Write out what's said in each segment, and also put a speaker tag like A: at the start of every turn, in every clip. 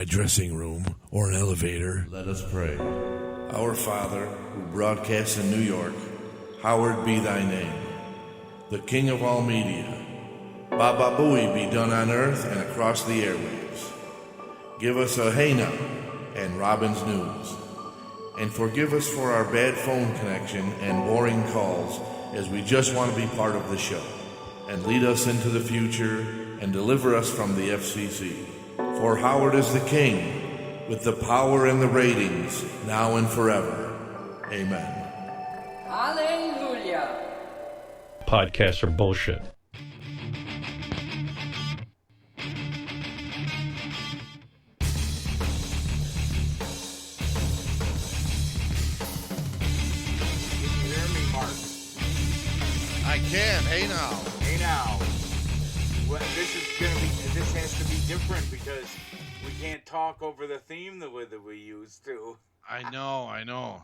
A: a dressing room, or an elevator.
B: Let us pray.
C: Our Father, who broadcasts in New York, hallowed be thy name. The King of all media, Baba Booey be done on earth and across the airwaves. Give us a hey now and Robin's news. And forgive us for our bad phone connection and boring calls, as we just want to be part of the show. And lead us into the future and deliver us from the FCC. For Howard is the king, with the power and the ratings, now and forever. Amen.
D: Hallelujah.
E: Podcasts are bullshit.
F: Can you hear me, Mark?
B: I can. Hey now.
F: Hey now. Well, this has to be different because we can't talk over the theme the way that we used to.
B: I know.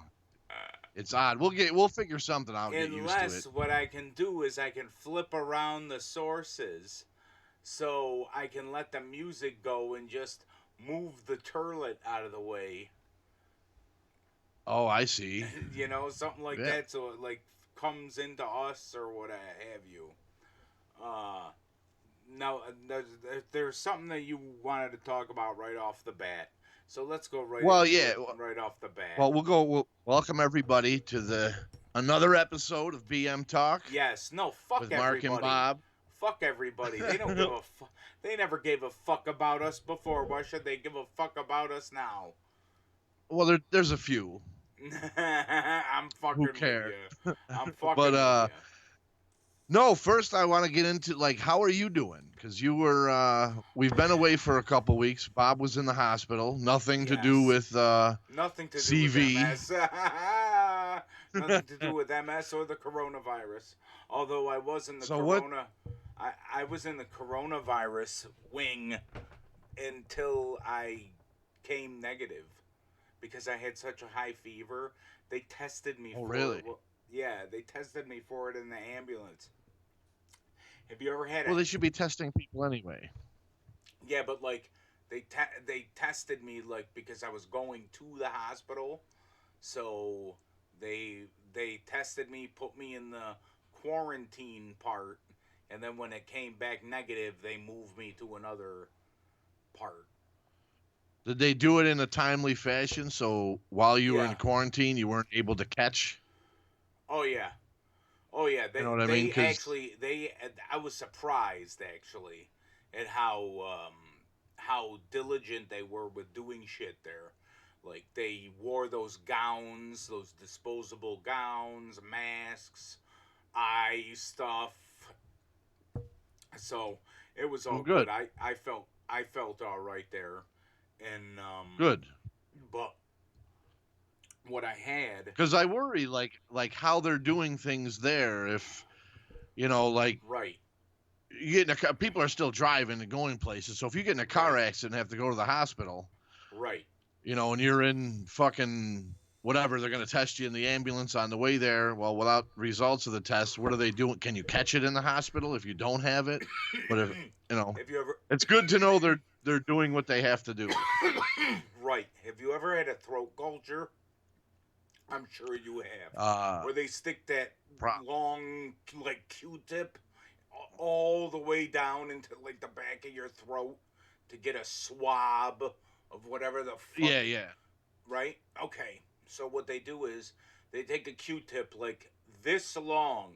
B: It's odd. We'll figure something out. Get used to
F: Unless
B: it.
F: what I can do is I can flip around the sources so I can let the music go and just move the turlet out of the way.
B: Oh, I see.
F: You know, something like
B: Yeah.
F: that, so it like comes into us or what have you. Now, there's something that you wanted to talk about right off the bat. So let's go right right off the bat.
B: Well, we'll welcome everybody to another episode of BM Talk.
F: Yes, no, fuck
B: with
F: everybody.
B: Mark and Bob.
F: Fuck everybody. They don't give a fuck. They never gave a fuck about us before. Why should they give a fuck about us now?
B: Well, there's a few.
F: I'm fucking
B: Who cares?
F: with you. I'm fucking
B: But
F: with you.
B: no, first I want to get into how are you doing? Because we've been away for a couple weeks. Bob was in the hospital. Nothing to do with
F: nothing to
B: CV.
F: do with MS. Nothing to do with MS or the coronavirus. Although I was in the I was in the coronavirus wing until I came negative because I had such a high fever. They tested me for
B: really?
F: it. Well, yeah, they tested me for it in the ambulance. Have you ever had
B: Well, they should be testing people anyway.
F: Yeah, but like they tested me like because I was going to the hospital. So they tested me, put me in the quarantine part, and then when it came back negative, they moved me to another part.
B: Did they do it in a timely fashion so while you were in quarantine you weren't able to catch?
F: Oh yeah. Oh yeah,
B: you know what I mean?
F: I was surprised actually at how diligent they were with doing shit there. Like they wore those gowns, those disposable gowns, masks, eye stuff. So it was all good. I felt all right there, and
B: good.
F: But what I had,
B: because I worry like how they're doing things there. If
F: right,
B: you get in people are still driving and going places. So if you get in a car accident and have to go to the hospital,
F: right,
B: and you're in fucking whatever, they're going to test you in the ambulance on the way there. Well, without results of the test, what are they doing? Can you catch it in the hospital if you don't have it? But if
F: you ever,
B: it's good to know they're doing what they have to do.
F: Right. Have you ever had a throat culture? I'm sure you have. Where they stick that long, like, Q-tip all the way down into, like, the back of your throat to get a swab of whatever the fuck.
B: Yeah.
F: Right? Okay. So what they do is they take a Q-tip, like, this long,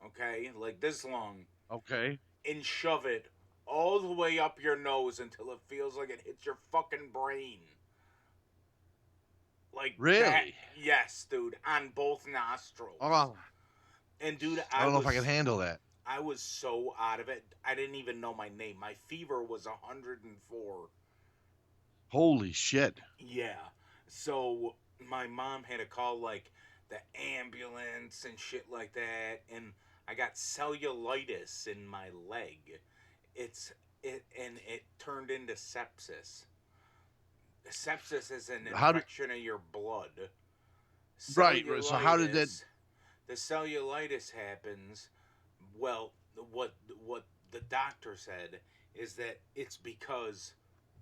F: okay? Like this long.
B: Okay.
F: And shove it all the way up your nose until it feels like it hits your fucking brain. Like
B: really?
F: That. Yes, dude, on both nostrils.
B: Oh.
F: And dude,
B: I don't know if I can handle that.
F: I was so out of it. I didn't even know my name. My fever was 104.
B: Holy shit.
F: Yeah. So my mom had to call like the ambulance and shit like that, and I got cellulitis in my leg. It turned into sepsis. Sepsis is an infection of your blood.
B: Right. So how did that?
F: The cellulitis happens. Well, what the doctor said is that it's because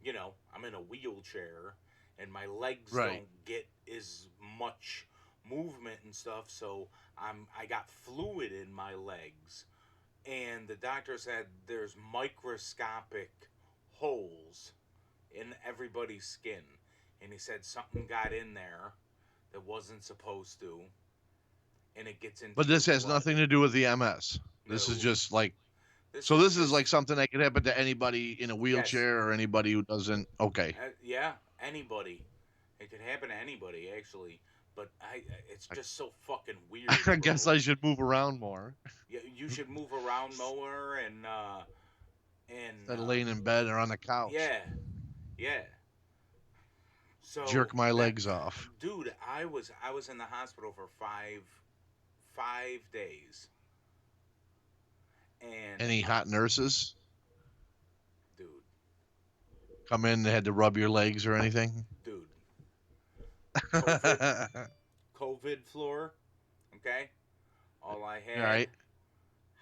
F: you know, I'm in a wheelchair and my legs
B: Right.
F: don't get as much movement and stuff, so I got fluid in my legs. And the doctor said there's microscopic holes in everybody's skin. And he said something got in there that wasn't supposed to, and it gets into
B: But this
F: your
B: has
F: blood.
B: nothing to do with the MS. This is
F: No.
B: just like
F: This
B: so. This is
F: just-
B: like something that could happen to anybody in a wheelchair or anybody who doesn't. Okay.
F: yeah, anybody. It could happen to anybody, actually. But it's just so fucking weird.
B: I guess
F: bro.
B: I should move around more
F: Yeah, you should move around more and
B: instead of laying in bed or on the couch.
F: yeah. So
B: Jerk my legs off.
F: dude. I was in the hospital for five days. And
B: Any hot nurses
F: dude,
B: come in? They had to rub your legs or anything?
F: dude, COVID floor, okay. All I had,
B: Right.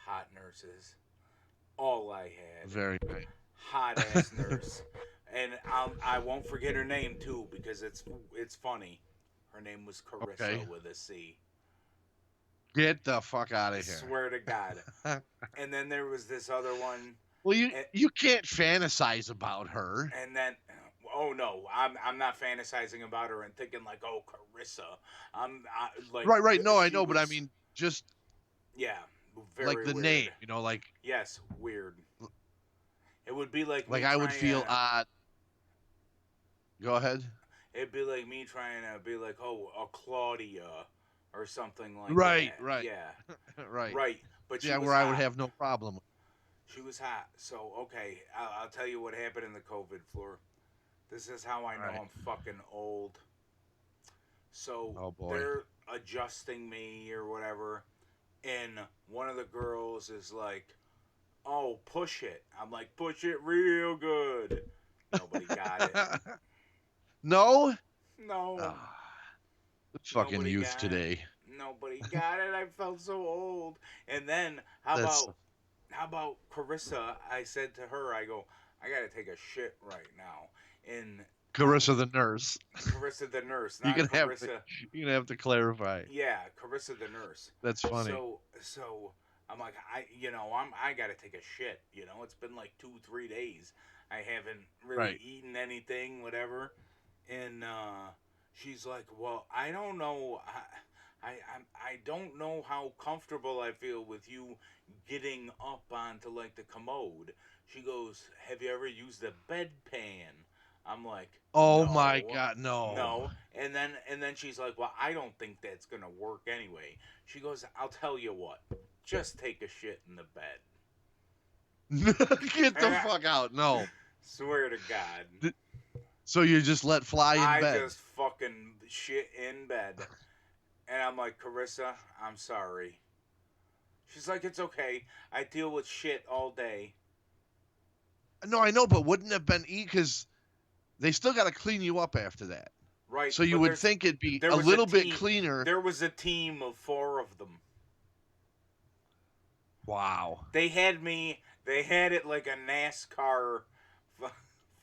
F: hot nurses. All I had,
B: Very nice.
F: hot ass nurse, and I won't forget her name too because it's funny. Her name was Carissa
B: Okay.
F: with a C.
B: Get the fuck out of here.
F: Swear to God. And then there was this other one,
B: Well, you can't fantasize about her.
F: and then oh no, I'm not fantasizing about her and thinking like, oh, Carissa. Like
B: Right. No, I
F: she
B: know, but I
F: was-
B: mean, just
F: yeah, very
B: like the
F: weird.
B: name, you know, like
F: Yes, weird. It would be like me
B: I would
F: trying
B: feel
F: to-
B: odd. Go ahead.
F: It'd be like me trying to be like, oh, a Claudia or something like
B: Right,
F: that.
B: right.
F: Yeah,
B: Right.
F: right. But she
B: Yeah,
F: was
B: where I would
F: hot.
B: have no problem with.
F: She was hot. So okay, I'll tell you what happened in the COVID floor. This is how I know
B: Right.
F: I'm fucking old. So
B: Oh, boy.
F: they're adjusting me or whatever, and one of the girls is like, "Oh, push it." I'm like, "Push it real good." Nobody got it.
B: No?
F: No.
B: Ah, fucking
F: Nobody
B: youth
F: got it.
B: today.
F: Nobody got it. I felt so old. And then how
B: That's-
F: about Carissa? I said to her, I go, I gotta take a shit right now. And
B: Carissa the nurse.
F: Carissa the nurse,
B: You
F: not
B: can have
F: Carissa.
B: You're gonna have to clarify.
F: Yeah, Carissa the nurse.
B: That's funny.
F: So I'm like, I gotta take a shit. You know, it's been like 2-3 days. I haven't really
B: Right.
F: eaten anything, whatever. And she's like, well, I don't know. I don't know how comfortable I feel with you getting up onto like the commode. She goes, have you ever used a bedpan? I'm like,
B: Oh
F: no,
B: my God, no.
F: no. And then she's like, well, I don't think that's gonna work anyway. She goes, I'll tell you what, just take a shit in the bed.
B: Get the fuck out. No.
F: Swear to God.
B: So you just let fly in
F: I
B: bed.
F: just fucking shit in bed. And I'm like, Carissa, I'm sorry. She's like, it's okay. I deal with shit all day.
B: No, I know, but wouldn't it have been because they still got to clean you up after that.
F: Right.
B: So you
F: but
B: would
F: there's-
B: think it'd be
F: there
B: a
F: was
B: little bit
F: team-
B: cleaner.
F: There was a team of 4 of them.
B: Wow.
F: They had it like a NASCAR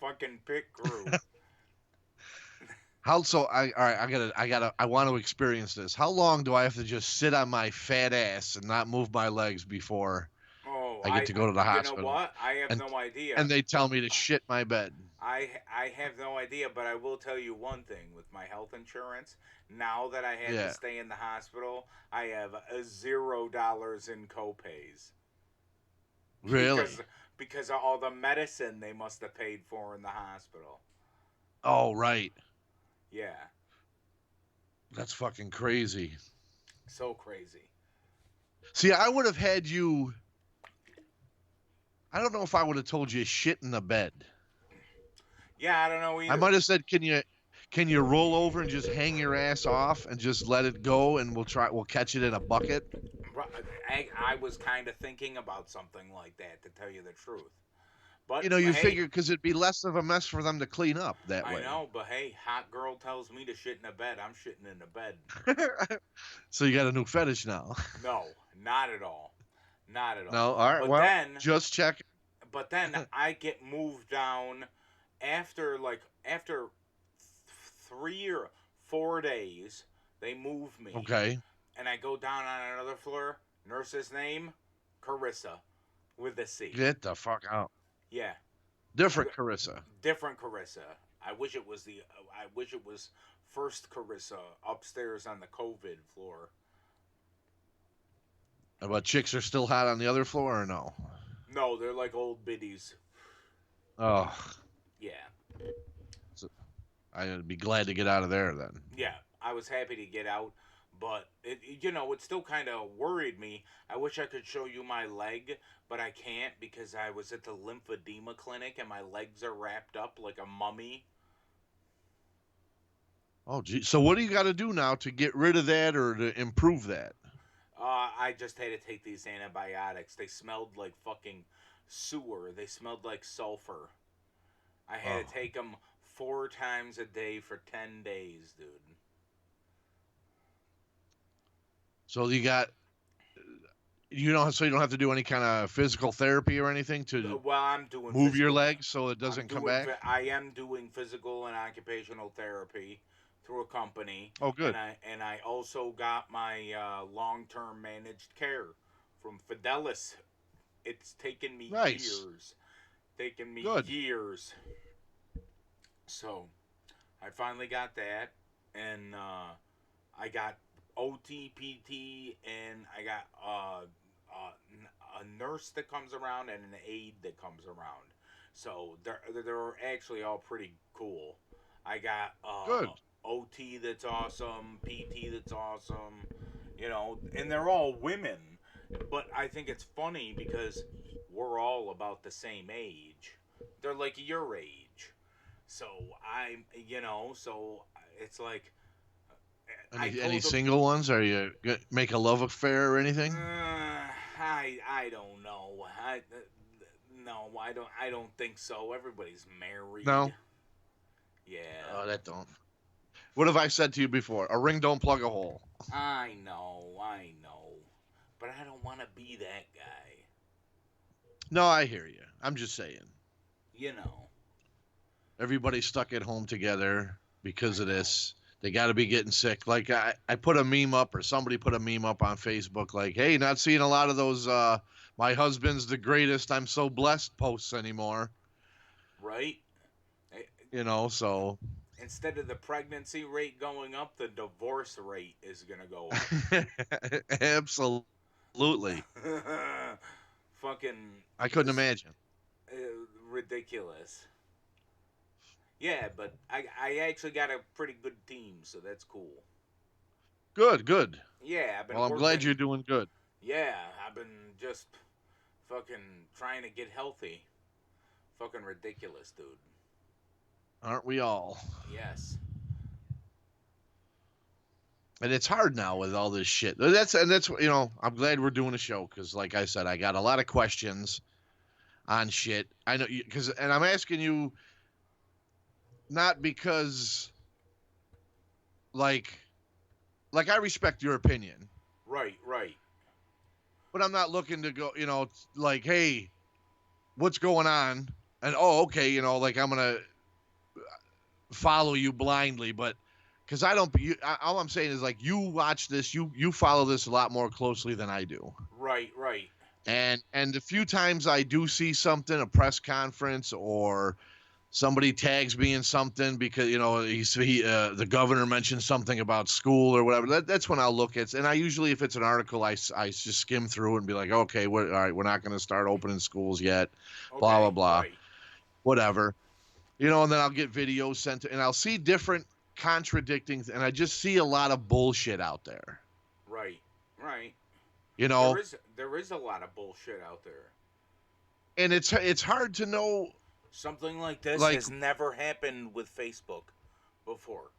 F: fucking pit crew.
B: All right, I want to experience this. How long do I have to just sit on my fat ass and not move my legs before
F: Oh,
B: I get to go to the hospital?
F: You know what? I have
B: And-
F: no idea.
B: and they tell me to shit my bed?
F: I have no idea, but I will tell you one thing with my health insurance. Now that I had
B: Yeah.
F: to stay in the hospital, I have $0 in copays.
B: Really?
F: Because of all the medicine they must have paid for in the hospital.
B: Oh, right.
F: Yeah,
B: That's fucking crazy.
F: so crazy.
B: See, I would have had you. I don't know if I would have told you shit in the bed.
F: Yeah, I don't know either.
B: I might have said, can you roll over and just hang your ass off and just let it go, and we'll catch it in a bucket.
F: I was kind of thinking about something like that, to tell you the truth. But
B: You
F: hey,
B: figure because it'd be less of a mess for them to clean up that way.
F: I know, but hey, hot girl tells me to shit in a bed. I'm shitting in the bed.
B: So you got a new fetish now.
F: No, not at all. Not at all.
B: No, all right.
F: But
B: well,
F: then,
B: just check.
F: but then I get moved down after 3 or 4 days, they move me.
B: Okay.
F: And I go down on another floor. Nurse's name, Carissa, with a C.
B: Get the fuck out.
F: Yeah.
B: Different Carissa.
F: Different Carissa. I wish it was first Carissa upstairs on the COVID floor.
B: But chicks are still hot on the other floor or no?
F: No, they're like old biddies.
B: Oh.
F: Yeah.
B: So I'd be glad to get out of there then.
F: Yeah, I was happy to get out, but it still kind of worried me. I wish I could show you my leg, but I can't because I was at the lymphedema clinic and my legs are wrapped up like a mummy.
B: Oh, gee. So what do you got to do now to get rid of that or to improve that?
F: I just had to take these antibiotics. They smelled like fucking sewer. They smelled like sulfur. I had to take them 4 times a day for 10 days, dude.
B: So you don't have to do any kind of physical therapy or anything to
F: I'm doing
B: move your legs so it doesn't come back?
F: I am doing physical and occupational therapy through a company.
B: Oh, good.
F: And I also got my long-term managed care from Fidelis. It's taken me years. Years. So, I finally got that, and I got OT, PT, and I got a nurse that comes around and an aide that comes around. So they're actually all pretty cool. I got
B: good.
F: OT that's awesome, PT that's awesome, and they're all women. But I think it's funny because we're all about the same age. They're like your age. So so it's like.
B: Any single ones? Are you make a love affair or anything?
F: I don't know. No, I don't think so. Everybody's married.
B: No.
F: Yeah.
B: Oh, that don't. What have I said to you before? A ring don't plug a hole.
F: I know. But I don't want to be that guy.
B: No, I hear you. I'm just saying. Everybody's stuck at home together because of this. They got to be getting sick. Like I put a meme up, or somebody put a meme up on Facebook like, hey, not seeing a lot of those my husband's the greatest, I'm so blessed posts anymore.
F: Right?
B: So.
F: Instead of the pregnancy rate going up, the divorce rate is going to go up.
B: Absolutely.
F: Fucking.
B: I couldn't imagine.
F: Ridiculous. Yeah, but I actually got a pretty good team, so that's cool.
B: Good.
F: Yeah,
B: I'm glad you're doing good.
F: Yeah, I've been just fucking trying to get healthy. Fucking ridiculous, dude.
B: Aren't we all?
F: Yes.
B: And it's hard now with all this shit. That's I'm glad we're doing a show because, like I said, I got a lot of questions on shit. I know and I'm asking you. Not because, like I respect your opinion.
F: Right.
B: But I'm not looking to go, like, hey, what's going on? And, okay, like I'm going to follow you blindly. But because all I'm saying is, like, you watch this, you follow this a lot more closely than I do.
F: Right.
B: And the few times I do see something, a press conference or somebody tags me in something because the governor mentioned something about school or whatever. That's when I'll look at. And I usually, if it's an article, I just skim through it and be like, okay, all right, we're not going to start opening schools yet. Okay, blah blah blah, right. Whatever. And then I'll get videos sent and I'll see different contradicting, and I just see a lot of bullshit out there.
F: Right. There is a lot of bullshit out there,
B: and it's hard to know.
F: Something like this has never happened with Facebook before,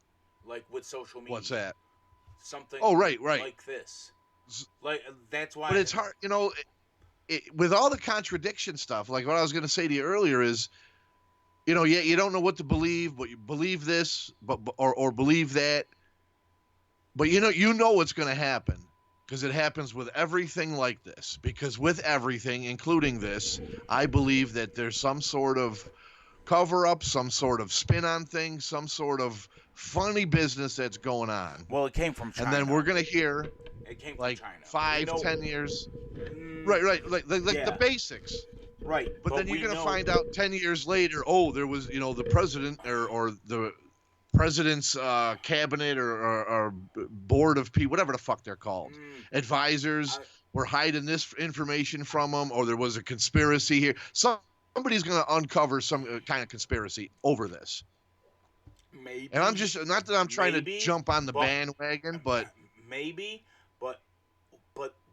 F: like with social media.
B: What's that?
F: Something.
B: Oh, right.
F: Like this. Like that's why.
B: But it's hard, with all the contradiction stuff. Like what I was going to say to you earlier is, you don't know what to believe, but you believe this, or believe that. But you know what's going to happen. Because it happens with everything like this. Because with everything, including this, I believe that there's some sort of cover up, some sort of spin on things, some sort of funny business that's going on.
F: Well, it came from China.
B: And then we're gonna hear
F: it came
B: like
F: from China.
B: 5, 10 years. Right, like
F: yeah.
B: the basics.
F: Right.
B: But then you're gonna find out 10 years later, oh, there was, the president or the president's cabinet or board of people, whatever the fuck they're called, advisors were hiding this information from them, or there was a conspiracy here. Somebody's going to uncover some kind of conspiracy over this.
F: Maybe.
B: And I'm just, not that I'm trying to jump on the bandwagon, but
F: maybe, but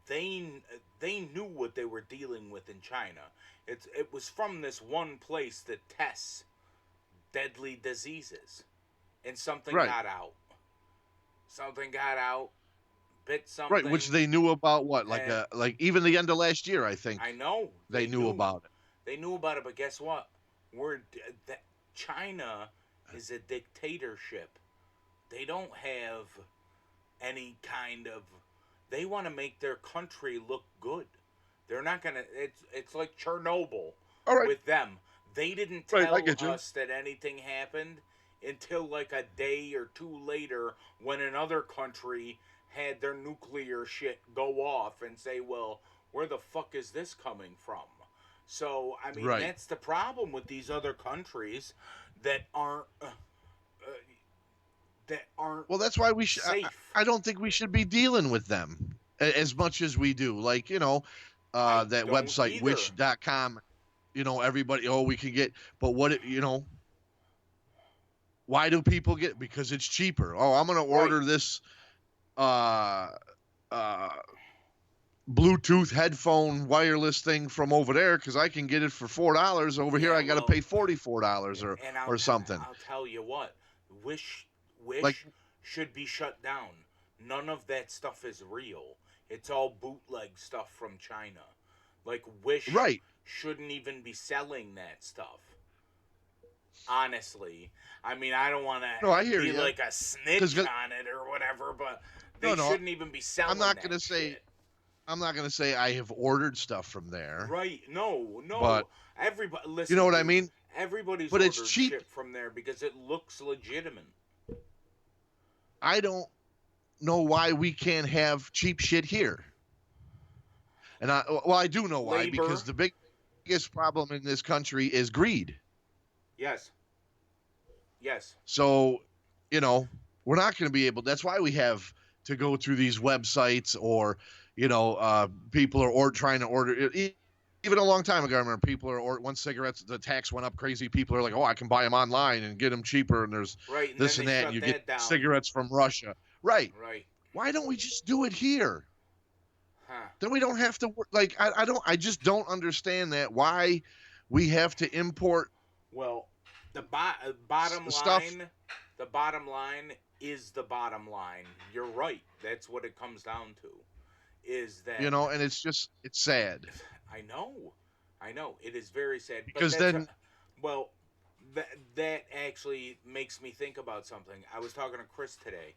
F: they knew what they were dealing with in China. It was from this one place that tests deadly diseases. And something got out. Something got out. Bit something.
B: Right, which they knew about what? Like even the end of last year, I think.
F: I know.
B: They knew about it.
F: They knew about it, but guess what? China is a dictatorship. They don't have any kind of... They want to make their country look good. They're not going to... It's like Chernobyl with them. They didn't tell us that anything happened until like a day or two later when another country had their nuclear shit go off and say, well, where the fuck is this coming from? So, I mean, that's the problem with these other countries that aren't
B: well, that's why we should... I don't think we should be dealing with them as much as we do. Like, that website, wish.com, everybody, we can get... But what, why do people get? Because it's cheaper. Oh, I'm going to order this Bluetooth headphone wireless thing from over there because I can get it for $4. Over here, I got to pay $44 or something.
F: I'll tell you what, Wish should be shut down. None of that stuff is real. It's all bootleg stuff from China. Like Wish shouldn't even be selling that stuff. Honestly, I mean, I don't want to be like a snitch on it or whatever, but they shouldn't even be selling. I'm not gonna
B: say I have ordered stuff from there.
F: Right? No.
B: But
F: everybody, listen.
B: You know what I mean?
F: Everybody's
B: but
F: ordered
B: it's cheap
F: shit from there because it looks legitimate.
B: I don't know why we can't have cheap shit here. And I do know why, because the biggest problem in this country is greed.
F: Yes.
B: So, we're not going to be able. That's why we have to go through these websites, or, people are trying to order. Even a long time ago, I remember people once cigarettes, the tax went up crazy. People are like, I can buy them online and get them cheaper. And there's this and that. And you get cigarettes from Russia. Right. Why don't we just do it here? Then we don't have to work. Like, I just don't understand that. Why we have to import.
F: Well, the bottom line is the bottom line. You're right. That's what it comes down to. Is that
B: and it's sad.
F: I know. It is very sad.
B: Because
F: that actually makes me think about something. I was talking to Chris today,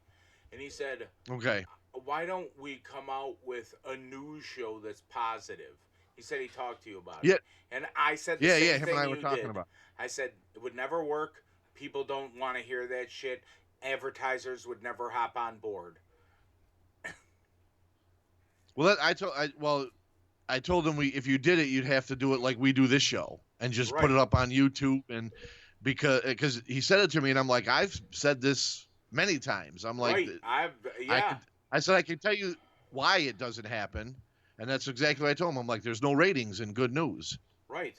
F: and he said,
B: "Okay,
F: why don't we come out with a news show that's positive?" He said he talked to you about it. And I said the same thing
B: him and I
F: you
B: were talking
F: did.
B: about.
F: I said it would never work. People don't want to hear that shit. Advertisers would never hop on board.
B: Well, I told him if you did it, you'd have to do it like we do this show and just put it up on YouTube. And because he said it to me, and I'm like, I've said this many times. I'm like, I said I can tell you why it doesn't happen, and that's exactly what I told him. I'm like, there's no ratings in good news.
F: Right.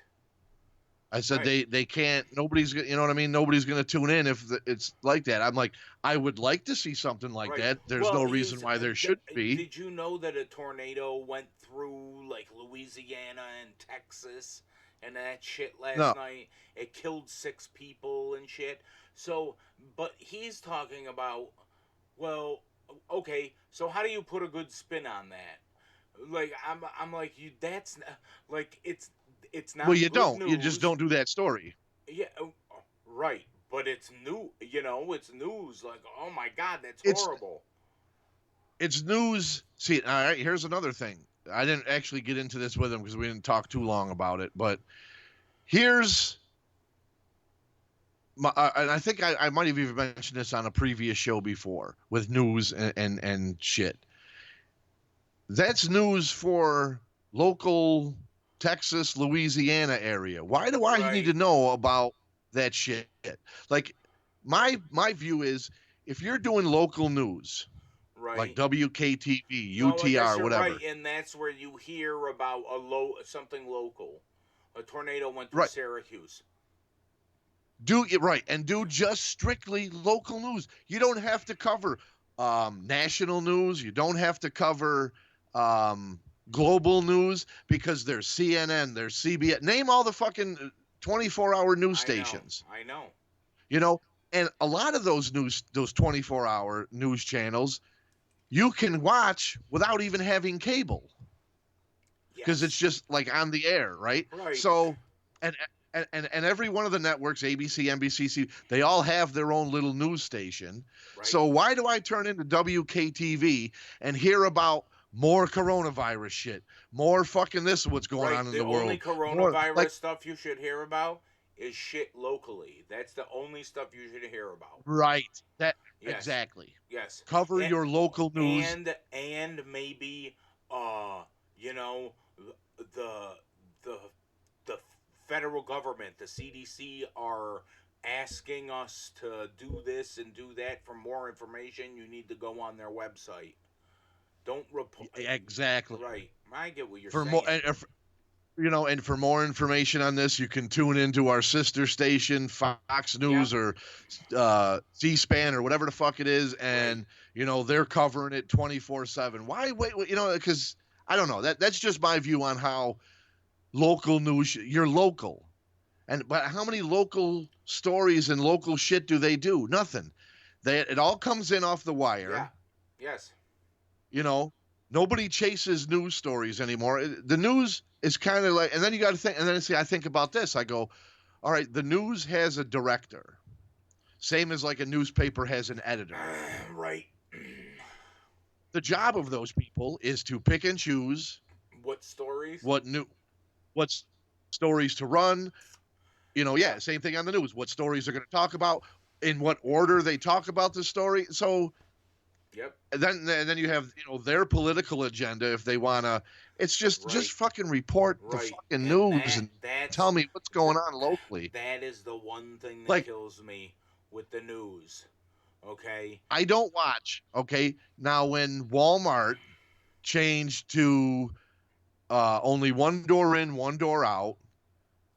B: I said they can't. Nobody's, what I mean. Nobody's going to tune in if it's like that. I'm like, I would like to see something like that. There's no reason why there should be.
F: Did you know that a tornado went through like Louisiana and Texas and that shit last night? It killed 6 people and shit. So, but he's talking about, well, okay. So how do you put a good spin on that? Like I'm like that's like it's not.
B: Well, you don't.
F: News.
B: You just don't do that story.
F: Yeah, right. But it's new. It's news. Like, oh my God, that's horrible.
B: It's news. See, all right. Here's another thing. I didn't actually get into this with him because we didn't talk too long about it. But here's and I think I might have even mentioned this on a previous show before with news and shit. That's news for local Texas, Louisiana area. Why do I need to know about that shit? Like my view is if you're doing local news, like WKTV, UTR, whatever.
F: Right, and that's where you hear about something local. A tornado went through Syracuse.
B: Do it right and do just strictly local news. You don't have to cover national news. You don't have to cover global news because there's CNN, there's CBS. Name all the fucking 24-hour news stations.
F: I know.
B: You know, and a lot of those 24-hour news channels you can watch without even having cable because it's just like on the air, right? So, and every one of the networks, ABC, NBC, they all have their own little news station. So why do I turn into WKTV and hear about more coronavirus shit, more fucking this, what's going on in the world?
F: The only coronavirus stuff you should hear about is shit locally. That's the only stuff you should hear about.
B: Right. Exactly.
F: Yes.
B: Cover your local news
F: and maybe you know, the federal government, the CDC are asking us to do this and do that. For more information, you need to go on their website. Don't report.
B: Exactly.
F: Right. I get what you're saying.
B: More, and for more information on this, you can tune into our sister station, Fox News or C-SPAN or whatever the fuck it is, and they're covering it 24/7. Why wait? Because I don't know. That's just my view on how local news. You're local, but how many local stories and local shit do they do? Nothing. It all comes in off the wire.
F: Yeah. Yes.
B: Nobody chases news stories anymore. The news is kind of like, and then you got to think, and then I think about this. I go, all right, the news has a director, same as like a newspaper has an editor.
F: Right.
B: The job of those people is to pick and choose
F: what stories,
B: what stories to run. Same thing on the news. What stories they're going to talk about, in what order they talk about the story. So.
F: Yep.
B: And then you have their political agenda if they want to. It's just fucking report the fucking news and tell me what's going on locally.
F: That is the one thing that kills me with the news. Okay.
B: I don't watch. Okay. Now when Walmart changed to only one door in, one door out,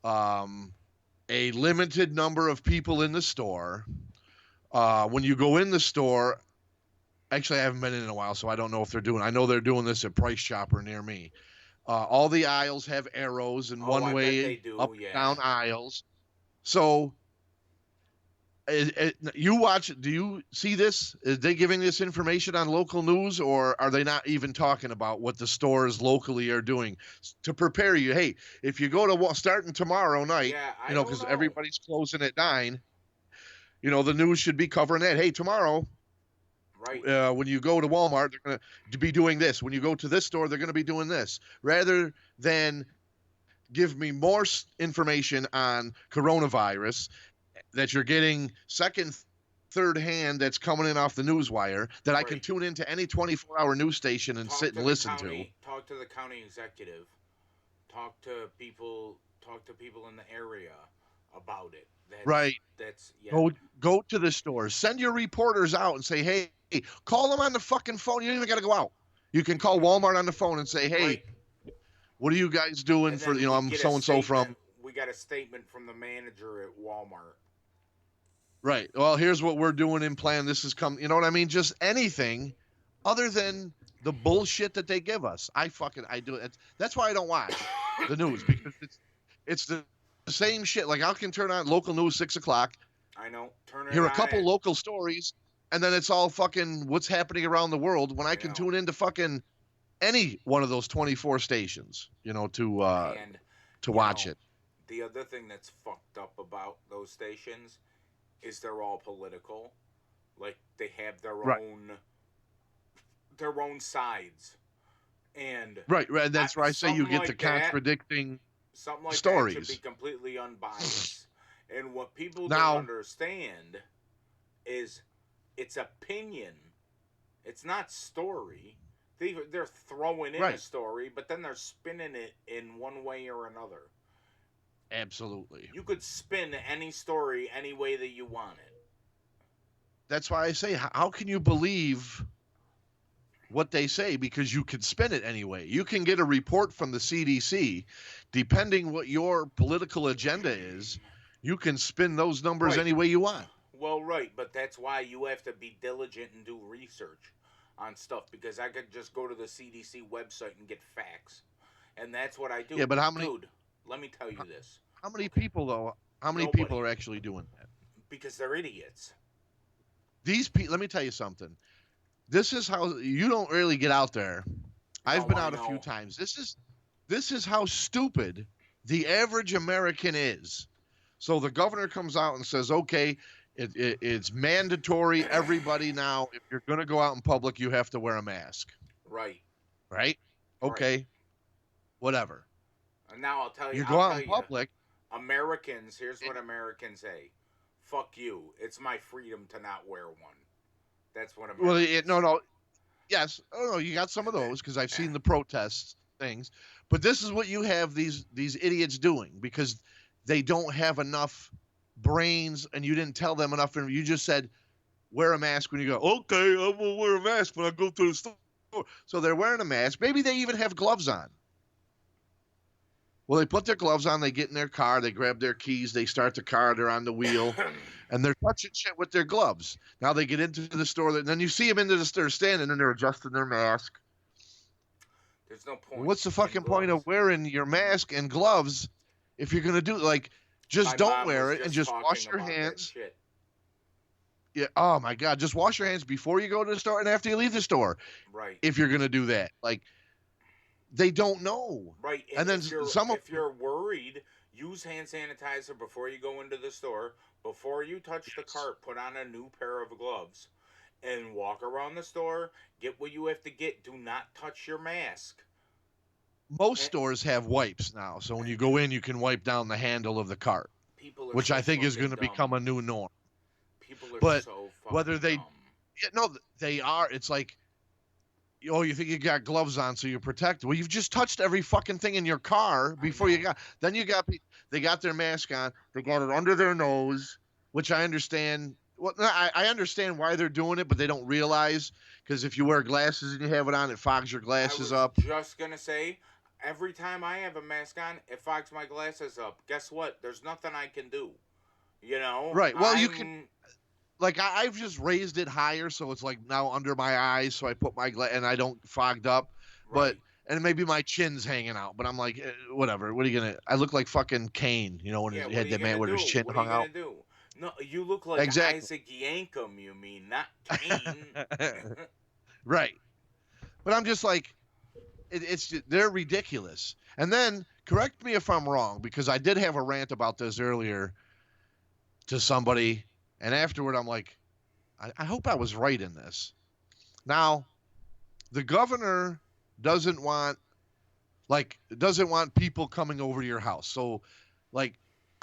B: a limited number of people in the store. When you go in the store. Actually, I haven't been in a while, so I don't know if they're doing. I know they're doing this at Price Chopper near me. All the aisles have arrows and one way up and down aisles. So, you watch. Do you see this? Is they giving this information on local news, or are they not even talking about what the stores locally are doing to prepare you? Hey, if you go to starting tomorrow night, because everybody's closing at 9. The news should be covering that. Hey, tomorrow.
F: Right.
B: When you go to Walmart, they're going to be doing this. When you go to this store, they're going to be doing this. Rather than give me more information on coronavirus that you're getting second, third hand that's coming in off the news wire that I can tune into any 24-hour news station and sit and listen to.
F: Talk to the county executive. Talk to people in the area about it. That's
B: Go to the stores. Send your reporters out and say, hey, call them on the fucking phone. You don't even got to go out. You can call Walmart on the phone and say, hey, what are you guys doing for, I'm so-and-so from.
F: We got a statement from the manager at Walmart.
B: Right. Well, here's what we're doing in plan. This is you know what I mean? Just anything other than the bullshit that they give us. I do it. That's why I don't watch the news, because it's the same shit. Like I can turn on local news 6 o'clock.
F: I know.
B: Hear a couple local stories, and then it's all fucking what's happening around the world. When I can tune into fucking any one of those 24 stations, to watch it.
F: The other thing that's fucked up about those stations is they're all political. Like they have their own sides, and
B: right. That's where I say you get the contradicting
F: something like
B: stories.
F: That should be completely unbiased. And what people
B: Now-
F: don't understand is it's opinion. It's not story. They're throwing in a
B: Right.
F: story, but then they're spinning it in one way or another.
B: Absolutely.
F: You could spin any story any way that you want it.
B: That's why I say, how can you believe what they say? Because you can spin it anyway. You can get a report from the CDC, depending what your political agenda is. You can spin those numbers
F: Right.
B: any way you want.
F: Well, right, but that's why you have to be diligent and do research on stuff, because I could just go to the CDC website and get facts. And that's what I do.
B: Yeah, but how many-
F: Dude, let me tell you this.
B: How many people, though? How many
F: Nobody.
B: people are actually doing that?
F: Because they're idiots.
B: These people, let me tell you something. This is how you don't really get out there. I've
F: No,
B: been
F: I
B: out a few
F: know.
B: times. This is how stupid the average American is. So the governor comes out and says, okay, it's mandatory. Everybody now, if you're going to go out in public, you have to wear a mask.
F: Right.
B: Right? Okay. Whatever.
F: And now I'll tell you.
B: You go out in public.
F: Americans, here's what Americans say. Fuck you. It's my freedom to not wear one. That's what Americans
B: Well, no.
F: say.
B: Yes. Oh, no, you got some of those because I've seen the protests things. But this is what you have these idiots doing because they don't have enough brains and you didn't tell them enough. You just said, wear a mask when you go, okay, I will wear a mask when I go to the store. So they're wearing a mask. Maybe they even have gloves on. Well, they put their gloves on, they get in their car, they grab their keys, they start the car, they're on the wheel, and they're touching shit with their gloves. Now they get into the store, and then you see them into the store standing, and they're adjusting their mask.
F: There's no point.
B: What's the
F: in
B: fucking point of
F: gloves.
B: wearing your mask and gloves if you're going to do just
F: My
B: don't
F: mom
B: wear
F: was
B: it and just
F: talking
B: wash your
F: about that
B: hands.
F: shit.
B: Yeah. Oh my God. Just wash your hands before you go to the store and after you leave the store.
F: Right.
B: If you're going to do that, they don't know.
F: Right.
B: And then
F: if you're,
B: some of-
F: if you're worried, use hand sanitizer before you go into the store. Before you touch the cart, put on a new pair of gloves and walk around the store. Get what you have to get. Do not touch your mask.
B: Most stores have wipes now. So when you go in, you can wipe down the handle of the cart,
F: People are
B: which
F: so
B: I think is
F: fucking
B: going to
F: dumb.
B: become a new norm.
F: People are
B: but
F: so fucking
B: whether they-
F: dumb.
B: Yeah, no, they are. It's like, oh, you think you got gloves on so you're protected. Well, you've just touched every fucking thing in your car before you got. Then you got they got their mask on. They got it under their nose, which I understand. Well, I understand why they're doing it, but they don't realize because if you wear glasses and you have it on, it fogs your glasses up.
F: I was just gonna say, every time I have a mask on, it fogs my glasses up. Guess what? There's nothing I can do. You know?
B: Right. Well, you
F: I'm-
B: can- I've just raised it higher, so it's like now under my eyes, so I put my and I don't fogged up.
F: Right.
B: And maybe my chin's hanging out, but I'm like, whatever. What are you gonna? I look like fucking Kane, when
F: Yeah,
B: he
F: what
B: had
F: are
B: the
F: you
B: man
F: gonna
B: with his
F: do?
B: chin
F: What
B: hung
F: are you
B: out.
F: gonna do? No, you look like
B: Exactly.
F: Isaac Yankum, you mean, not Kane.
B: Right. But I'm just like, they're ridiculous. And then correct me if I'm wrong, because I did have a rant about this earlier to somebody, and afterward I'm like, I hope I was right in this. Now, the governor doesn't want people coming over to your house. So,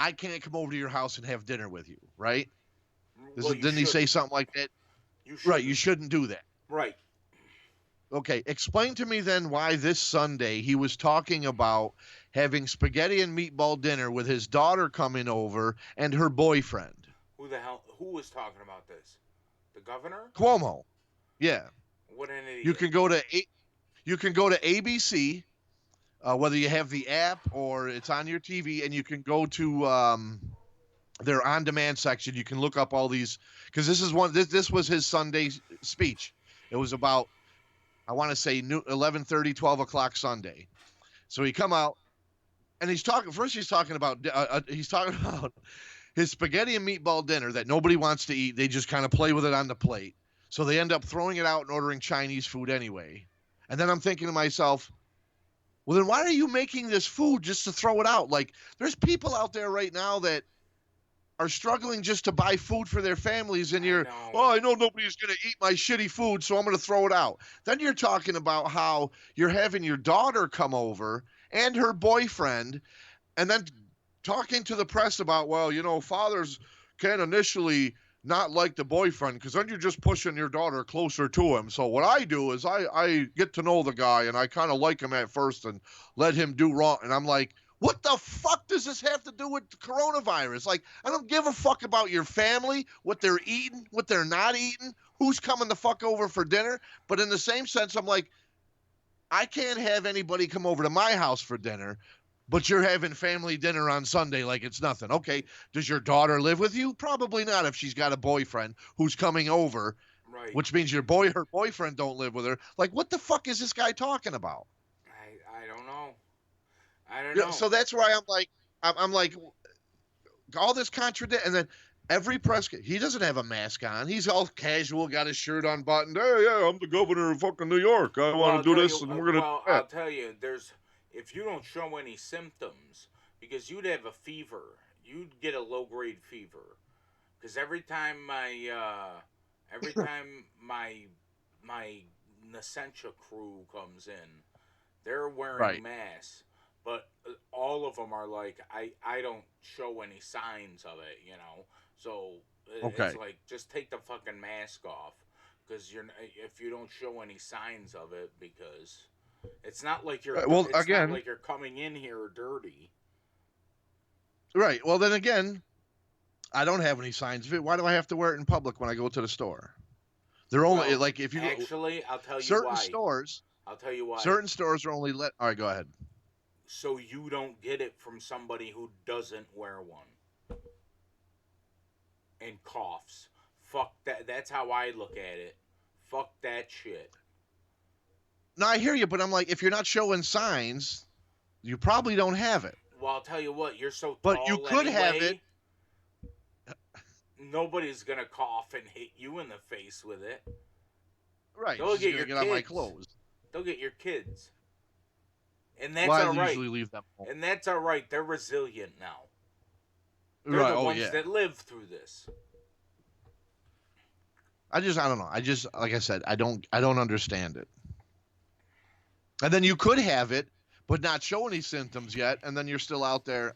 B: I can't come over to your house and have dinner with you, right?
F: Well, you
B: Didn't he say
F: shouldn't.
B: something like that?
F: You
B: Right, you
F: shouldn't.
B: shouldn't do that.
F: Right.
B: Okay, explain to me then why this Sunday he was talking about having spaghetti and meatball dinner with his daughter coming over and her boyfriend.
F: Who was talking about this? The governor?
B: Cuomo. Yeah.
F: What an idiot.
B: You can go to ABC, whether you have the app or it's on your TV, and you can go to their on-demand section. You can look up all these because this was his Sunday speech. It was about, I want to say 11:30, 12 o'clock Sunday. So he come out and he's talking about his spaghetti and meatball dinner that nobody wants to eat. They just kind of play with it on the plate. So they end up throwing it out and ordering Chinese food anyway. And then I'm thinking to myself, well, then why are you making this food just to throw it out? Like, there's people out there right now that are struggling just to buy food for their families, and
F: know.
B: I know nobody's going to eat my shitty food, so I'm going to throw it out. Then you're talking about how you're having your daughter come over and her boyfriend, and then talking to the press about, well, fathers can initially not like the boyfriend because then you're just pushing your daughter closer to him. So what I do is I get to know the guy and I kind of like him at first and let him do wrong. And I'm like, what the fuck does this have to do with coronavirus? Like, I don't give a fuck about your family, what they're eating, what they're not eating, who's coming the fuck over for dinner. But in the same sense, I'm like, I can't have anybody come over to my house for dinner, but you're having family dinner on Sunday like it's nothing. Okay, does your daughter live with you? Probably not if she's got a boyfriend who's coming over,
F: Right.
B: which means her boyfriend don't live with her. Like, what the fuck is this guy talking about?
F: I don't know. I don't know.
B: So that's why I'm like, all this contradict, and then every press, he doesn't have a mask on. He's all casual, got his shirt unbuttoned. Hey, yeah, I'm the governor of fucking New York. I want to do this, and we're gonna.
F: Well, I'll tell you, if you don't show any symptoms, because you'd have a fever, you'd get a low-grade fever, because every time my Nescentia crew comes in, they're wearing masks, but all of them are like, I don't show any signs of it, So it's like, just take the fucking mask off, because if you don't show any signs of it, because it's not like you're not like you're coming in here dirty.
B: Right. Well, then again, I don't have any signs of it. Why do I have to wear it in public when I go to the store? They're only like if you
F: actually, I'll tell you
B: certain
F: why.
B: stores.
F: I'll tell you why.
B: Certain stores are only let. All right, go ahead.
F: So you don't get it from somebody who doesn't wear one and coughs. Fuck that. That's how I look at it. Fuck that shit.
B: No, I hear you, but I'm like, if you're not showing signs, you probably don't have it.
F: Well, I'll tell you what. You're so tall.
B: But you could have it.
F: Nobody's gonna cough and hit you in the face with it.
B: Right.
F: They'll get
B: get on my clothes.
F: They'll get your kids. And that's
B: I
F: all right.
B: usually leave them home.
F: And that's all right. They're resilient now. They're
B: Right.
F: the ones that live through this.
B: I don't know. Like I said, I don't understand it. And then you could have it, but not show any symptoms yet, and then you're still out there.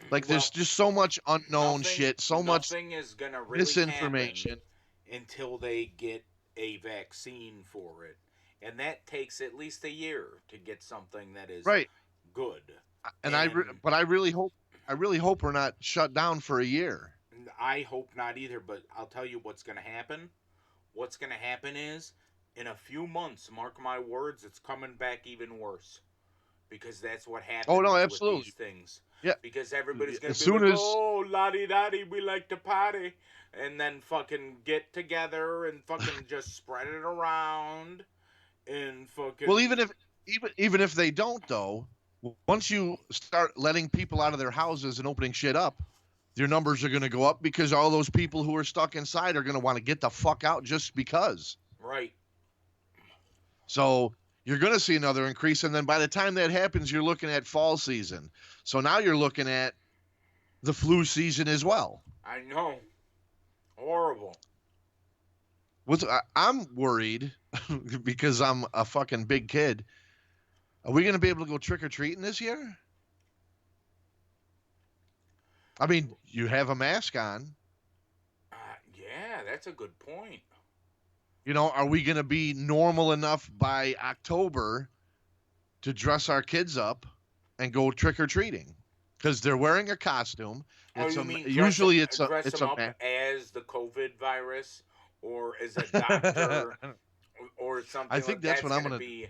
B: Like, there's just so much unknown shit, so much
F: is gonna really
B: misinformation
F: until they get a vaccine for it, and that takes at least a year to get something that is good.
B: And I really hope we're not shut down for a year.
F: I hope not either. But I'll tell you what's gonna happen. What's gonna happen is, in a few months, mark my words, it's coming back even worse, because that's what happens.
B: Oh no, absolutely.
F: With these things.
B: Yeah.
F: Because everybody's going
B: as
F: to be
B: soon
F: like,
B: as...
F: oh, la-di-da-di, we like to party. And then fucking get together and fucking just spread it around and fucking...
B: Well, even if they don't, though, once you start letting people out of their houses and opening shit up, your numbers are going to go up, because all those people who are stuck inside are going to want to get the fuck out just because.
F: Right.
B: So... you're going to see another increase, and then by the time that happens, you're looking at fall season. So now you're looking at the flu season as well.
F: I know. Horrible.
B: I'm worried because I'm a fucking big kid. Are we going to be able to go trick-or-treating this year? I mean, you have a mask on.
F: Yeah, that's a good point.
B: Are we going to be normal enough by October to dress our kids up and go trick-or-treating? Because they're wearing a costume. Usually it's a
F: as the COVID virus, or as a doctor, or something.
B: I think that's what I'm going to
F: be.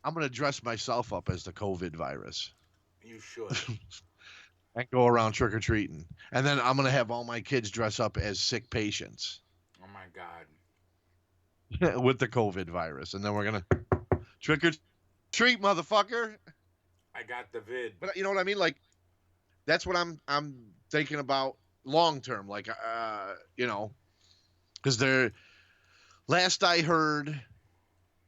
B: I'm going to dress myself up as the COVID virus.
F: You should.
B: And go around trick-or-treating. And then I'm going to have all my kids dress up as sick patients.
F: Oh, my God.
B: With the COVID virus. And then we're going to trick-or-treat, motherfucker.
F: I got the vid.
B: But you know what I mean? Like, that's what I'm thinking about long-term. Like, because last I heard,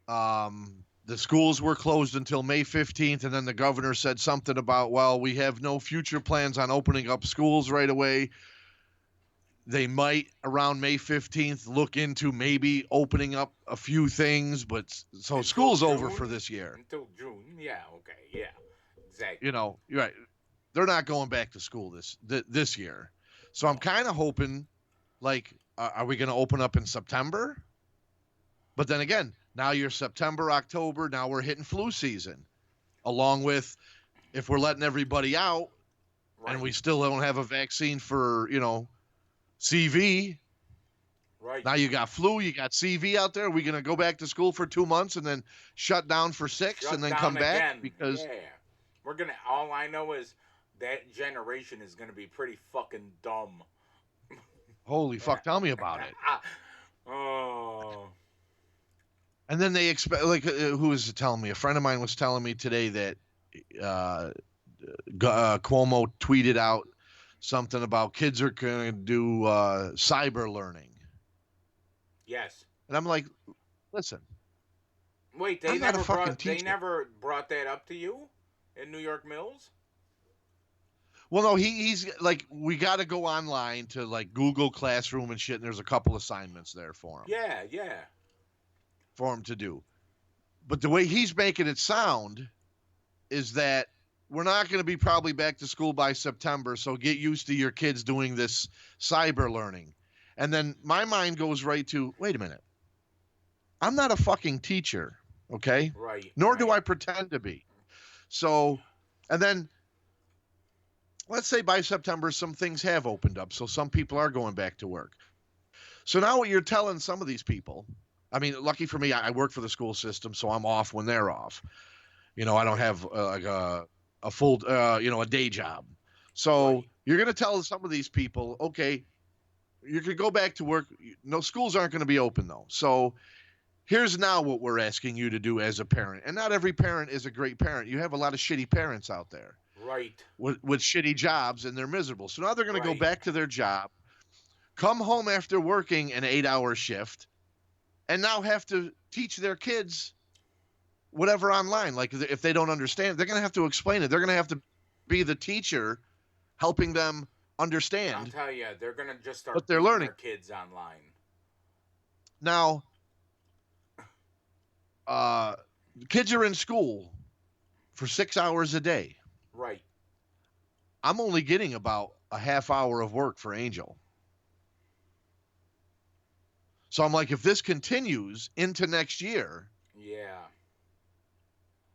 B: the schools were closed until May 15th, and then the governor said something about, well, we have no future plans on opening up schools right away. They might, around May 15th, look into maybe opening up a few things, but so school's over for this year.
F: Until June, yeah, okay, yeah, exactly.
B: You're right. they're not going back to school this year. So I'm kind of hoping, like, are we going to open up in September? But then again, now you're September, October. Now we're hitting flu season, along with if we're letting everybody out, and we still don't have a vaccine for CV.
F: Right.
B: Now you got flu, you got CV out there. Are we going to go back to school for 2 months and then shut down for 6 and then come back?
F: Again.
B: Because
F: we're gonna. All I know is that generation is gonna be pretty fucking dumb.
B: Holy fuck! Tell me about it.
F: Oh.
B: And then they expect, like, who was telling me? A friend of mine was telling me today that Cuomo tweeted out something about kids are going to do cyber learning.
F: Yes.
B: And I'm like, listen.
F: Wait, they never brought that up to you in New York Mills?
B: Well, no, he's like, we got to go online to like Google Classroom and shit, and there's a couple assignments there for him.
F: Yeah.
B: For him to do. But the way he's making it sound is that we're not going to be probably back to school by September, so get used to your kids doing this cyber learning. And then my mind goes right to, wait a minute. I'm not a fucking teacher, okay?
F: Right.
B: Nor do I pretend to be. So, and then let's say by September some things have opened up, so some people are going back to work. So now what you're telling some of these people, I mean, lucky for me, I work for the school system, so I'm off when they're off. I don't have like a full, a day job. So You're going to tell some of these people, okay, you can go back to work. No, schools aren't going to be open though. So here's now what we're asking you to do as a parent. And not every parent is a great parent. You have a lot of shitty parents out there.
F: Right.
B: With shitty jobs, and they're miserable. So now they're going to go back to their job, come home after working an 8-hour shift, and now have to teach their kids whatever online. Like, if they don't understand, they're going to have to explain it. They're going to have to be the teacher helping them understand.
F: I'll tell you, they're going to just start
B: what they're learning.
F: Their kids online.
B: Now, kids are in school for 6 hours a day.
F: Right.
B: I'm only getting about a half hour of work for Angel. So I'm like, if this continues into next year,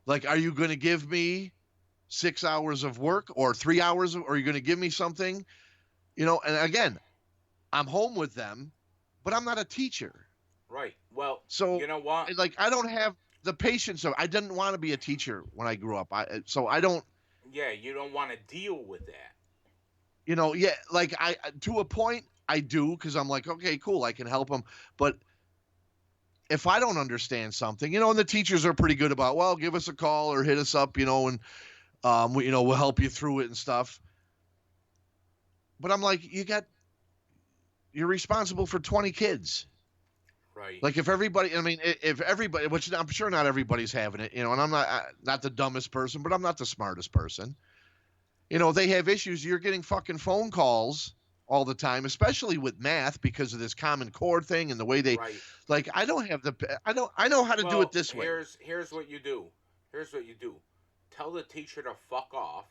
B: like, are you going to give me 6 hours of work or 3 hours, or are you going to give me something? And again, I'm home with them, but I'm not a teacher.
F: Right. Well,
B: so
F: you know what?
B: Like, I don't have the patience. I didn't want to be a teacher when I grew up. I don't.
F: Yeah, you don't want to deal with that.
B: Like, I to a point I do, because I'm like, okay, cool, I can help them. But if I don't understand something, and the teachers are pretty good about, well, give us a call or hit us up, and we'll help you through it and stuff. But I'm like, you're responsible for 20 kids.
F: Right.
B: Like, if everybody, which I'm sure not everybody's having it, and I'm not the dumbest person, but I'm not the smartest person. They have issues. You're getting fucking phone calls all the time, especially with math, because of this Common Core thing and the way they, like, I know how to do it this way.
F: Here's what you do. Tell the teacher to fuck off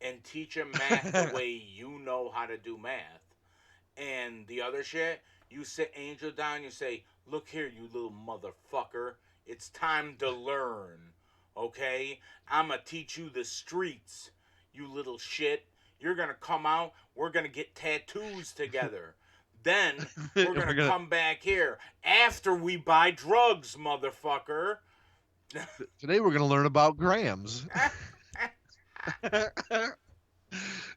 F: and teach him math the way you know how to do math. And the other shit, you sit Angel down, you say, look here, you little motherfucker. It's time to learn, okay? I'm going to teach you the streets, you little shit. You're going to come out, we're going to get tattoos together. Then we're going to come back here after we buy drugs, motherfucker.
B: Today we're going to learn about grams.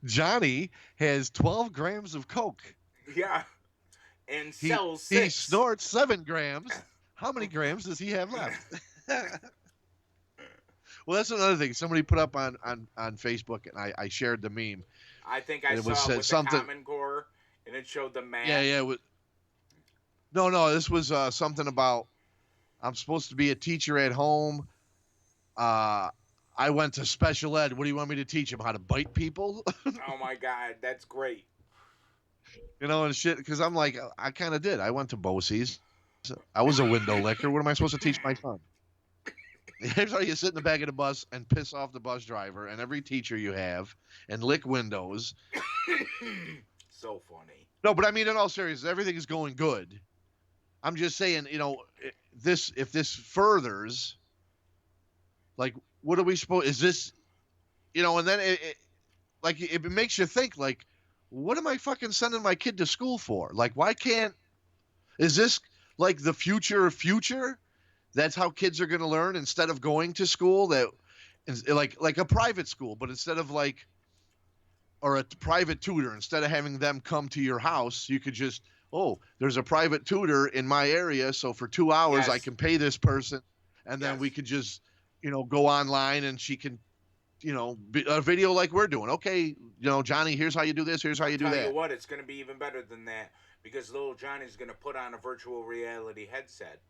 B: Johnny has 12 grams of coke.
F: Yeah. And sells 6.
B: He snorts 7 grams. How many grams does he have left? Well, that's another thing. Somebody put up on Facebook, and I shared the meme.
F: I think I saw it with something, the Common Core, and it showed the math.
B: Yeah. No, this was something about, I'm supposed to be a teacher at home. I went to special ed. What do you want me to teach him? How to bite people?
F: Oh, my God. That's great.
B: And shit, because I'm like, I kind of did. I went to BOCES. I was a window licker. What am I supposed to teach my son? Here's how you sit in the back of the bus and piss off the bus driver and every teacher you have and lick windows.
F: So funny.
B: No, but I mean, in all seriousness, everything is going good. I'm just saying, if this furthers, like, what are we supposed? Is this, and then it makes you think, like, what am I fucking sending my kid to school for? Like, why can't? Is this like the future? That's how kids are going to learn instead of going to school. That is like a private school, but instead of like, or a private tutor, instead of having them come to your house, you could just, there's a private tutor in my area, so for 2 hours I can pay this person, and then we could just, go online and she can, a video like we're doing. Okay, Johnny, here's how you do this. Here's how you do that.
F: Tell you what, it's going to be even better than that, because little Johnny's going to put on a virtual reality headset,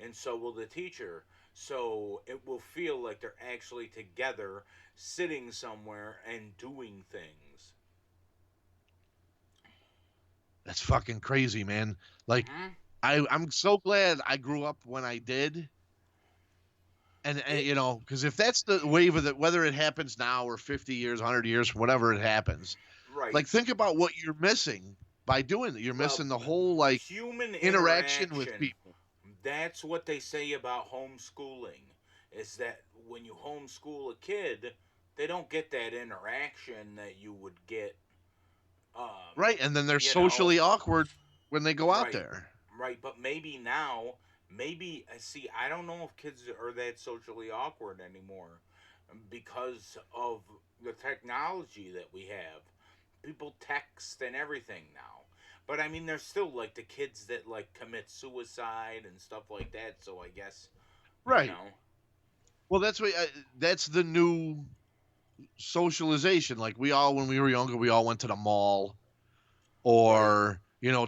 F: and so will the teacher. So it will feel like they're actually together, sitting somewhere and doing things.
B: That's fucking crazy, man. Like, I'm so glad I grew up when I did. And because if that's the wave of it, whether it happens now or 50 years, 100 years, whatever it happens,
F: right?
B: Like, think about what you're missing by doing it. You're missing the whole, like,
F: human
B: interaction with people.
F: That's what they say about homeschooling, is that when you homeschool a kid, they don't get that interaction that you would get.
B: Right, and then they're socially awkward when they go out there.
F: Right, but maybe now, see, I don't know if kids are that socially awkward anymore because of the technology that we have. People text and everything now. But I mean, there's still like the kids that like commit suicide and stuff like that. So I guess,
B: right. Well, that's the new socialization. Like, when we were younger, we all went to the mall, or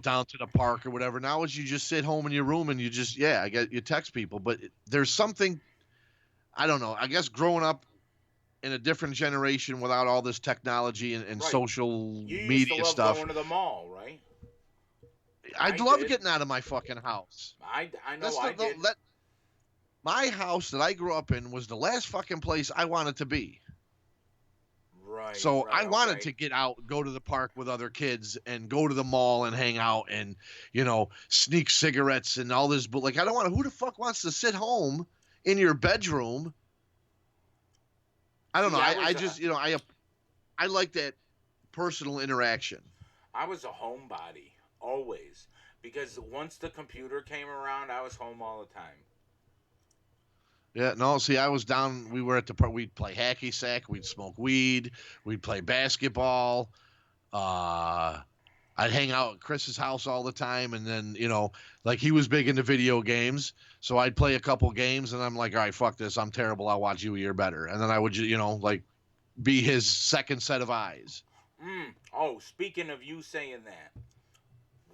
B: down to the park or whatever. Now it's you just sit home in your room and you just you text people. But there's something, I don't know. I guess growing up in a different generation without all this technology and social media stuff.
F: Going to the mall, right?
B: I'd love getting out of my fucking house.
F: I know I did.
B: My house that I grew up in was the last fucking place I wanted to be.
F: Right.
B: So I wanted to get out, go to the park with other kids, and go to the mall and hang out and, sneak cigarettes and all this. But, like, I don't want to. Who the fuck wants to sit home in your bedroom? I don't know. I just, I like that personal interaction.
F: I was a homebody, always. Because once the computer came around, I was home all the time.
B: Yeah, no, see, I was down, we were at the park, we'd play hacky sack, we'd smoke weed, we'd play basketball. I'd hang out at Chris's house all the time, and then, like, he was big into video games, so I'd play a couple games, and I'm like, all right, fuck this, I'm terrible, I'll watch you, you're better. And then I would, like, be his second set of eyes.
F: Oh, speaking of you saying that,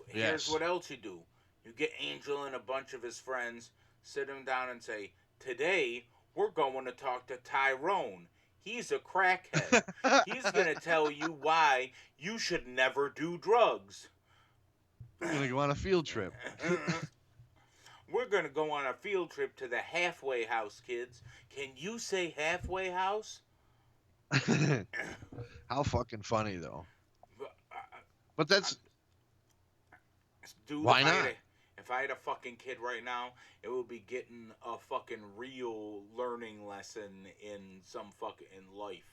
F: here's what else you do. You get Angel and a bunch of his friends, sit him down and say, today, we're going to talk to Tyrone. He's a crackhead. He's going to tell you why you should never do drugs.
B: We're going to go on a field trip.
F: We're going to go on a field trip to the halfway house, kids. Can you say halfway house?
B: How fucking funny, though. But that's...
F: Dude,
B: why not?
F: If I had a fucking kid right now, it would be getting a fucking real learning lesson in some fucking life.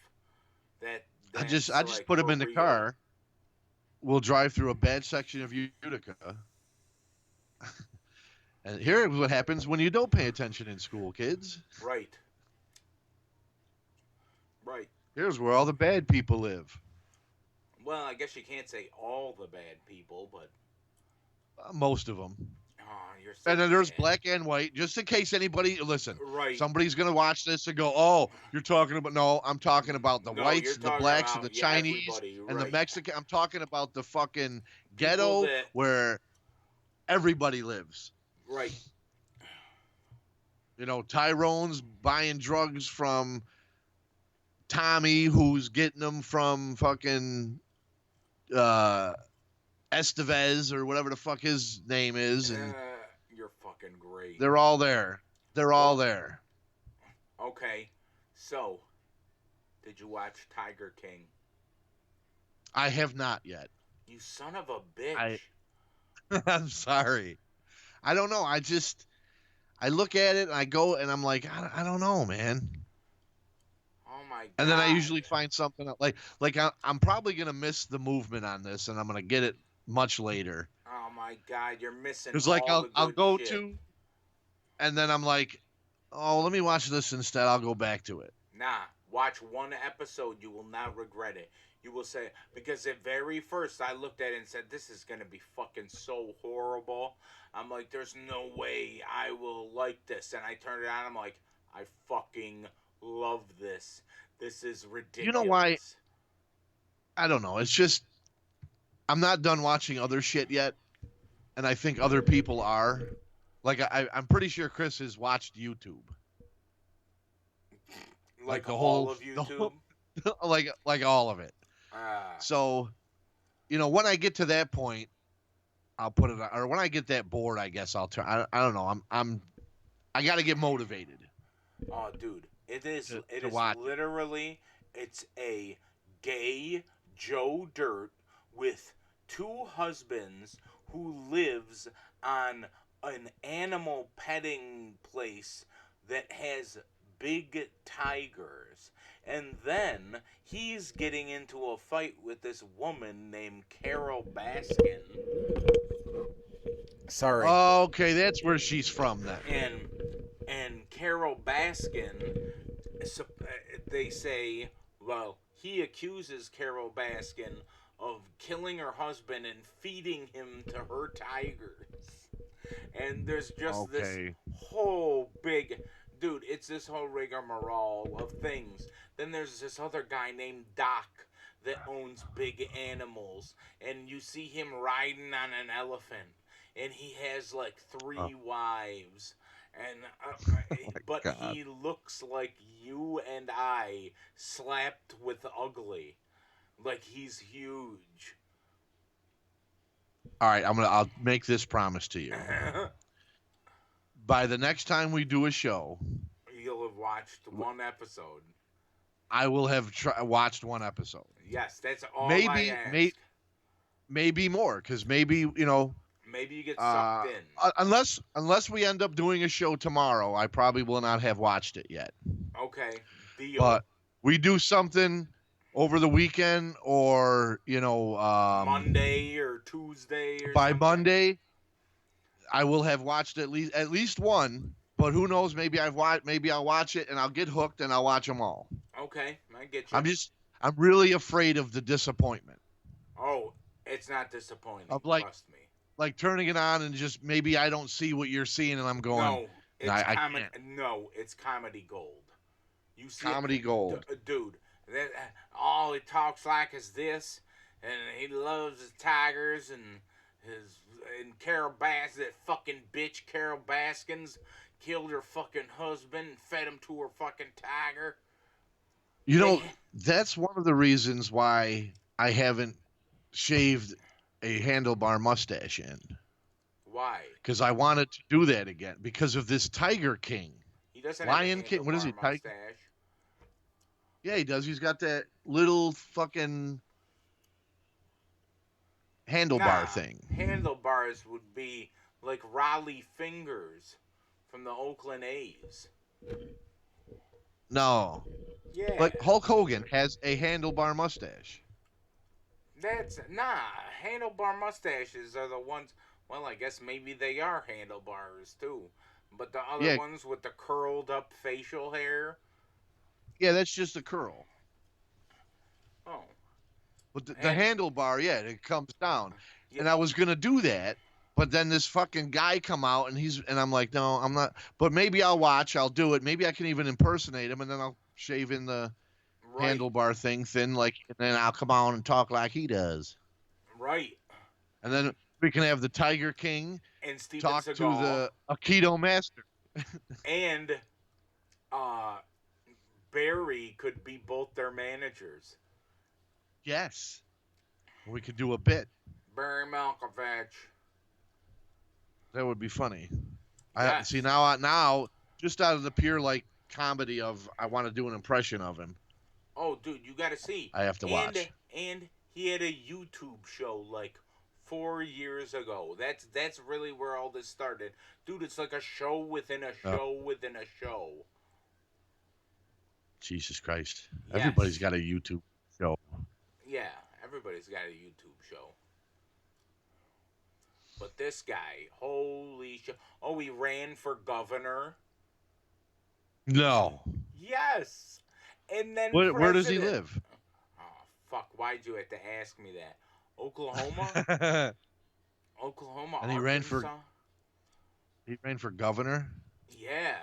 F: I just put him in the car. We'll drive through a bad section of Utica.
B: And here's what happens when you don't pay attention in school, kids.
F: Right.
B: Here's where all the bad people live.
F: Well, I guess you can't say all the bad people, but...
B: most of them.
F: Oh, you're so
B: and then there's black and white, just in case anybody, listen, somebody's going to watch this and go, oh, you're talking about, no, I'm talking about the whites, the blacks, and the Chinese, and the Mexican. I'm talking about the fucking ghetto where everybody lives.
F: Right.
B: Tyrone's buying drugs from Tommy, who's getting them from fucking Estevez or whatever the fuck his name is. And
F: you're fucking great.
B: They're all there. They're all there.
F: Okay, so did you watch Tiger King?
B: I have not yet.
F: You son of a bitch.
B: I'm sorry. I don't know. I look at it and I go and I'm like, I don't know, man.
F: Oh my god.
B: And then I usually find something I'm probably gonna miss the movement on this, and I'm gonna get it much later.
F: Oh my god, you're missing
B: Because
F: all the
B: I'll
F: good
B: go
F: shit.
B: to, and then I'm like, oh, let me watch this instead. I'll go back to it.
F: Nah, watch one episode. You will not regret it. You will say, because at very first I looked at it and said, this is going to be fucking so horrible. I'm like, there's no way I will like this. And I turned it on. I'm like, I fucking love this. This is ridiculous.
B: You know why? I don't know. It's just, I'm not done watching other shit yet. And I think other people are. Like, I'm pretty sure Chris has watched YouTube.
F: Like
B: the
F: all
B: whole
F: of YouTube?
B: like all of it. So, when I get to that point, I'll put it on, or when I get that bored, I guess I'll turn. I don't know. I got to get motivated.
F: Oh, dude, it is
B: literally,
F: it's a gay Joe Dirt with two husbands who lives on an animal petting place that has big tigers. And then he's getting into a fight with this woman named Carol Baskin. Sorry.
B: Okay, that's where she's from then.
F: And Carol Baskin, they say, well, he accuses Carol Baskin of killing her husband and feeding him to her tigers. And there's just this whole big... Dude, it's this whole rigmarole of things. Then there's this other guy named Doc that owns big animals. And you see him riding on an elephant. And he has like 3 wives. And but God. He looks like you and I slapped with ugly. Like he's huge.
B: All right, I'll make this promise to you. By the next time we do a show,
F: you'll have watched one episode.
B: I will have watched one episode.
F: Yes, that's all I ask.
B: Maybe more, because maybe
F: maybe you get sucked in.
B: Unless we end up doing a show tomorrow, I probably will not have watched it yet.
F: Okay, deal.
B: But we do something over the weekend, or
F: Monday or Tuesday, or
B: by
F: something.
B: Monday. I will have watched at least one, but who knows? Maybe I'll watch it and I'll get hooked and I'll watch them all.
F: Okay, I get you.
B: I'm really afraid of the disappointment.
F: Oh, it's not disappointing. Trust me.
B: Like turning it on and just maybe I don't see what you're seeing and I'm going.
F: No, it's comedy gold. You see
B: comedy gold,
F: dude. All he talks like is this, and he loves his tigers and Carol Baskin, that fucking bitch Carol Baskins, killed her fucking husband and fed him to her fucking tiger.
B: That's one of the reasons why I haven't shaved a handlebar mustache in.
F: Why?
B: Because I wanted to do that again because of this Tiger King.
F: He doesn't
B: Lion
F: have a
B: King. What is he?
F: mustache.
B: Yeah, he does. He's got that little fucking handlebar thing.
F: Handlebars would be like Raleigh Fingers from the Oakland A's.
B: No.
F: Yeah.
B: Like Hulk Hogan has a handlebar mustache.
F: Handlebar mustaches are the ones, well, I guess maybe they are handlebars too. But the other ones with the curled up facial hair?
B: Yeah, that's just a curl.
F: Oh.
B: But the handlebar, it comes down. Yeah. And I was going to do that, but then this fucking guy come out and I'm like, no, I'm not. But maybe I'll do it. Maybe I can even impersonate him and then I'll shave in the handlebar thing thin, and then I'll come on and talk like he does.
F: Right.
B: And then we can have the Tiger King
F: and Steven
B: talk
F: Seagal.
B: To the Aikido master.
F: And Barry could be both their managers.
B: Yes. We could do a bit.
F: Barry Malkovich.
B: That would be funny.
F: Yes.
B: I see now just out of the pure comedy of I want to do an impression of him.
F: Oh, dude, you gotta see.
B: I have to watch.
F: And he had a YouTube show like 4 years ago. That's really where all this started, dude. It's like a show within a show within a show.
B: Jesus Christ!
F: Yes.
B: Everybody's got a YouTube show.
F: Yeah, everybody's got a YouTube show. But this guy, holy shit! Oh, he ran for governor.
B: No.
F: Yes. And then
B: where does he live?
F: Oh, fuck, why'd you have to ask me that? Oklahoma? Oklahoma,
B: and
F: Arkansas?
B: He ran for governor?
F: Yeah.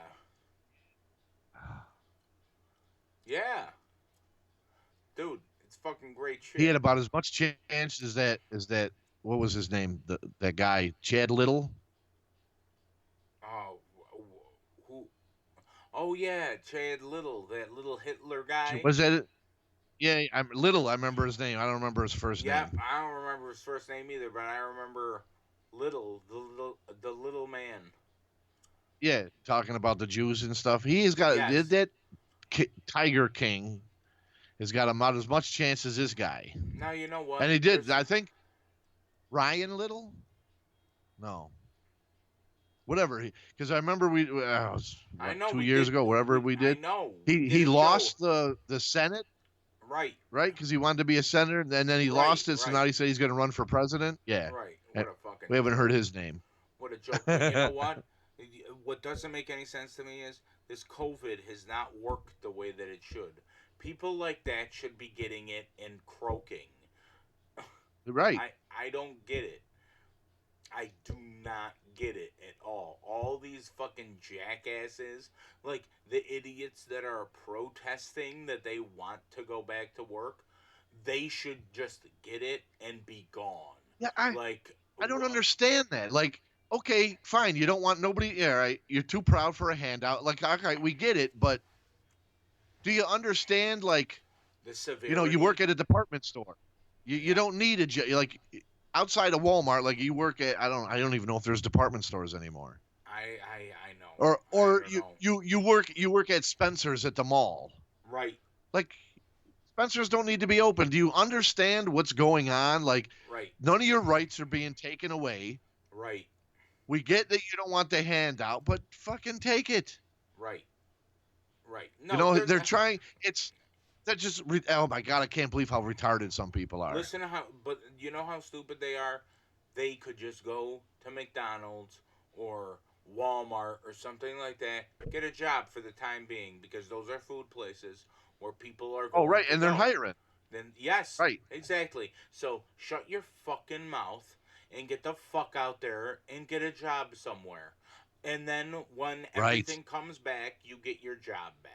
F: Yeah. Dude, it's fucking great shit.
B: He had about as much chance as that what was his name? That guy, Chad Little?
F: Oh, who? Oh yeah, Chad Little, that little Hitler guy.
B: Was that it? Yeah, I'm Little. I remember his name. I don't remember his first name.
F: Yeah, I don't remember his first name either, but I remember Little, the little man.
B: Yeah, talking about the Jews and stuff. He's got that Tiger King has got about as much chance as this guy.
F: Now you know what?
B: And he did. I think Ryan Little. No. Whatever, because I remember
F: I know
B: 2 years ago, whatever we did.
F: I know.
B: He lost the Senate.
F: Right.
B: Right, because he wanted to be a senator, and then he lost it. So now he said he's going to run for president. Yeah.
F: Right. What a fucking.
B: We haven't heard his name.
F: What a joke. But you know what? What doesn't make any sense to me is this COVID has not worked the way that it should. People like that should be getting it and croaking.
B: Right.
F: I don't get it. I do not get it at all. All these fucking jackasses, like the idiots that are protesting that they want to go back to work, they should just get it and be gone.
B: Yeah, I don't understand that. Like, okay, fine, you don't want nobody. Yeah, right. You're too proud for a handout. Like, okay, we get it, but do you understand? Like,
F: the severity.
B: You work at a department store. You don't need a job. Like, outside of Walmart, like you work at, I don't even know if there's department stores anymore.
F: I know.
B: Or you work at Spencer's at the mall.
F: Right.
B: Like, Spencer's don't need to be open. Do you understand what's going on? Like,
F: right.
B: None of your rights are being taken away.
F: Right.
B: We get that you don't want the handout, but fucking take it.
F: Right. Right. No,
B: they're trying. They're just. Oh my God! I can't believe how retarded some people are.
F: Listen to but you know how stupid they are. They could just go to McDonald's or Walmart or something like that, get a job for the time being, because those are food places where people are going.
B: Oh right, and they're hiring.
F: Then yes,
B: right,
F: exactly. So shut your fucking mouth and get the fuck out there and get a job somewhere. And then when everything comes back, you get your job back.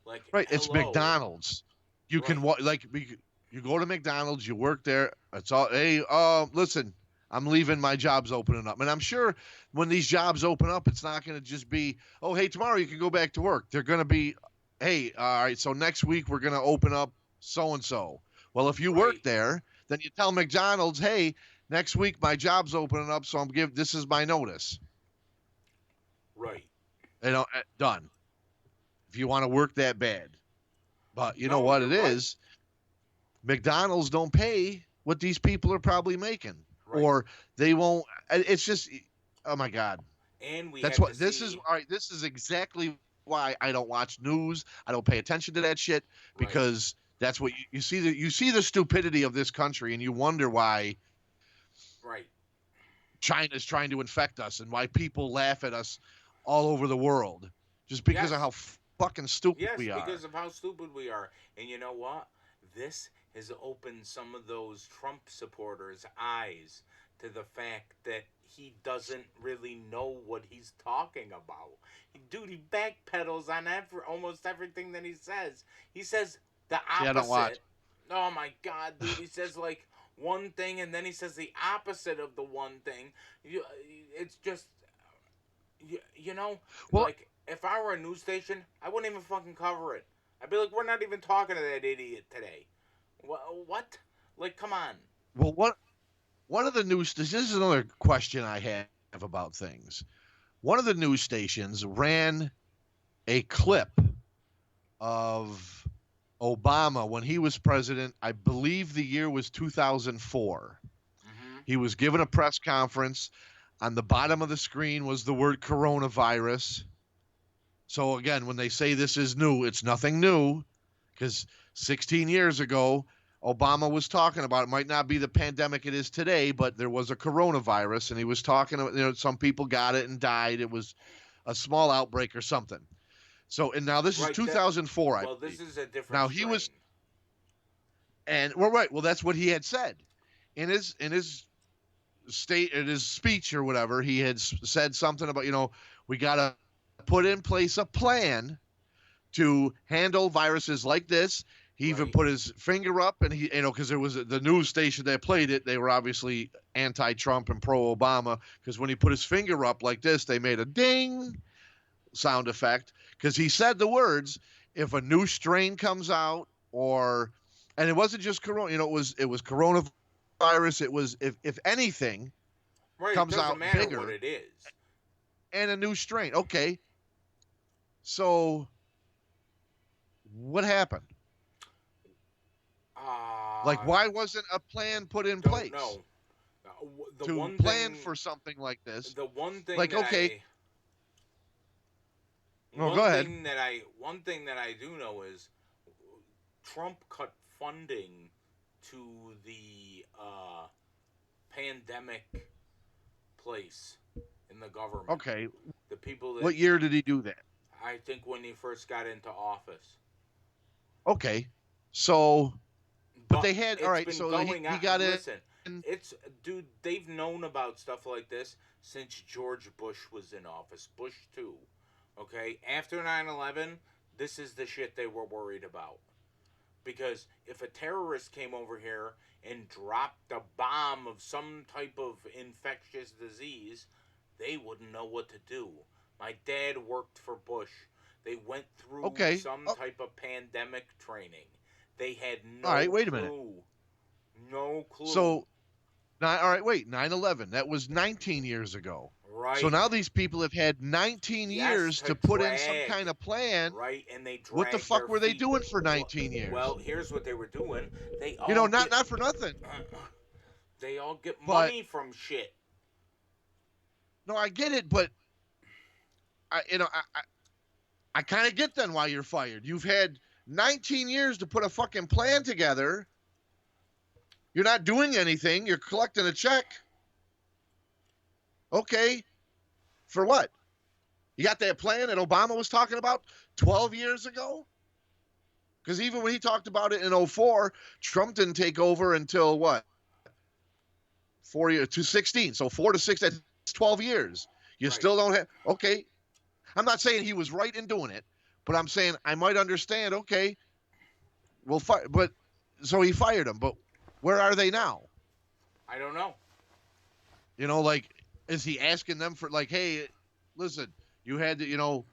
F: Like,
B: right, it's McDonald's. You can you go to McDonald's, you work there. It's all. Hey, listen, I'm leaving. My job's opening up, and I'm sure when these jobs open up, it's not going to just be, oh, hey, tomorrow you can go back to work. They're going to be, hey, all right, so next week we're going to open up so and so. Well, if you work there, then you tell McDonald's, hey, next week my job's opening up, so this is my notice.
F: Right.
B: Done. If you want to work that bad. But you know what it is? McDonald's don't pay what these people are probably making. Right. Or they won't. It's just, oh my God.
F: And
B: this is exactly why I don't watch news. I don't pay attention to that shit, because that's what you see. You see the stupidity of this country, and you wonder why China's trying to infect us, and why people laugh at us all over the world, just because of how fucking stupid we are.
F: Yes, because of how stupid we are. And you know what? This has opened some of those Trump supporters' eyes to the fact that he doesn't really know what he's talking about. Dude, he backpedals on almost everything that he says. He says the opposite.
B: Yeah, I don't watch.
F: Oh my God, dude! He says like one thing, and then he says the opposite of the one thing. It's just, like, if I were a news station, I wouldn't even fucking cover it. I'd be like, we're not even talking to that idiot today. What? Like, come on.
B: Well, one of the news, this is another question I have about things. One of the news stations ran a clip of Obama when he was president. I believe the year was 2004. He was given a press conference. On the bottom of the screen was the word coronavirus. So again, when they say this is new, it's nothing new, because 16 years ago, Obama was talking about it. Might not be the pandemic it is today, but there was a coronavirus, and he was talking about, some people got it and died. It was a small outbreak or something. So, and now this is 2004.
F: Well, this is a different.
B: Now he was, and we're right. Well, that's what he had said in his speech or whatever. He had said something about, we got to put in place a plan to handle viruses like this. He even put his finger up, and he, because there was the news station that played it. They were obviously anti-Trump and pro-Obama, because when he put his finger up like this, they made a ding sound effect, because he said the words, if a new strain comes out, and it wasn't just corona, it was coronavirus. It was, if anything comes out bigger,
F: what it is,
B: and a new strain. Okay. So what happened? Like, why wasn't a plan put in place?
F: No.
B: To plan for something like this.
F: The one thing
B: like,
F: that
B: okay.
F: One
B: go ahead.
F: One thing that I do know is Trump cut funding to the pandemic place in the government.
B: Okay.
F: The people that,
B: what year did he do that?
F: I think when he first got into office.
B: Okay. So, but they had, all right, so he got it.
F: Listen, dude, they've known about stuff like this since George Bush was in office. Bush 2. Okay? After 9/11, this is the shit they were worried about. Because if a terrorist came over here and dropped a bomb of some type of infectious disease, they wouldn't know what to do. My dad worked for Bush. They went through some type of pandemic training. They had no
B: All right, wait
F: clue.
B: a minute.
F: No clue.
B: So, all right, wait, 9/11. That was 19 years ago.
F: Right.
B: So now these people have had 19 years to put in some kind of plan.
F: Right, and they dragged
B: what the fuck were they
F: feet.
B: doing for 19 years?
F: Well, here's what they were doing. They all
B: not for nothing.
F: They all get money from shit.
B: No, I get it, but I kind of get then why you're fired. You've had 19 years to put a fucking plan together. You're not doing anything. You're collecting a check. Okay. For what? You got that plan that Obama was talking about 12 years ago? Because even when he talked about it in 2004, Trump didn't take over until what? 4 years, 2016. So 4 to 6, that's 12 years. You still don't have, okay. I'm not saying he was right in doing it, but I'm saying I might understand, okay, well, but so he fired him, but where are they now?
F: I don't know.
B: Like, is he asking them for, like, hey, listen, you had to, you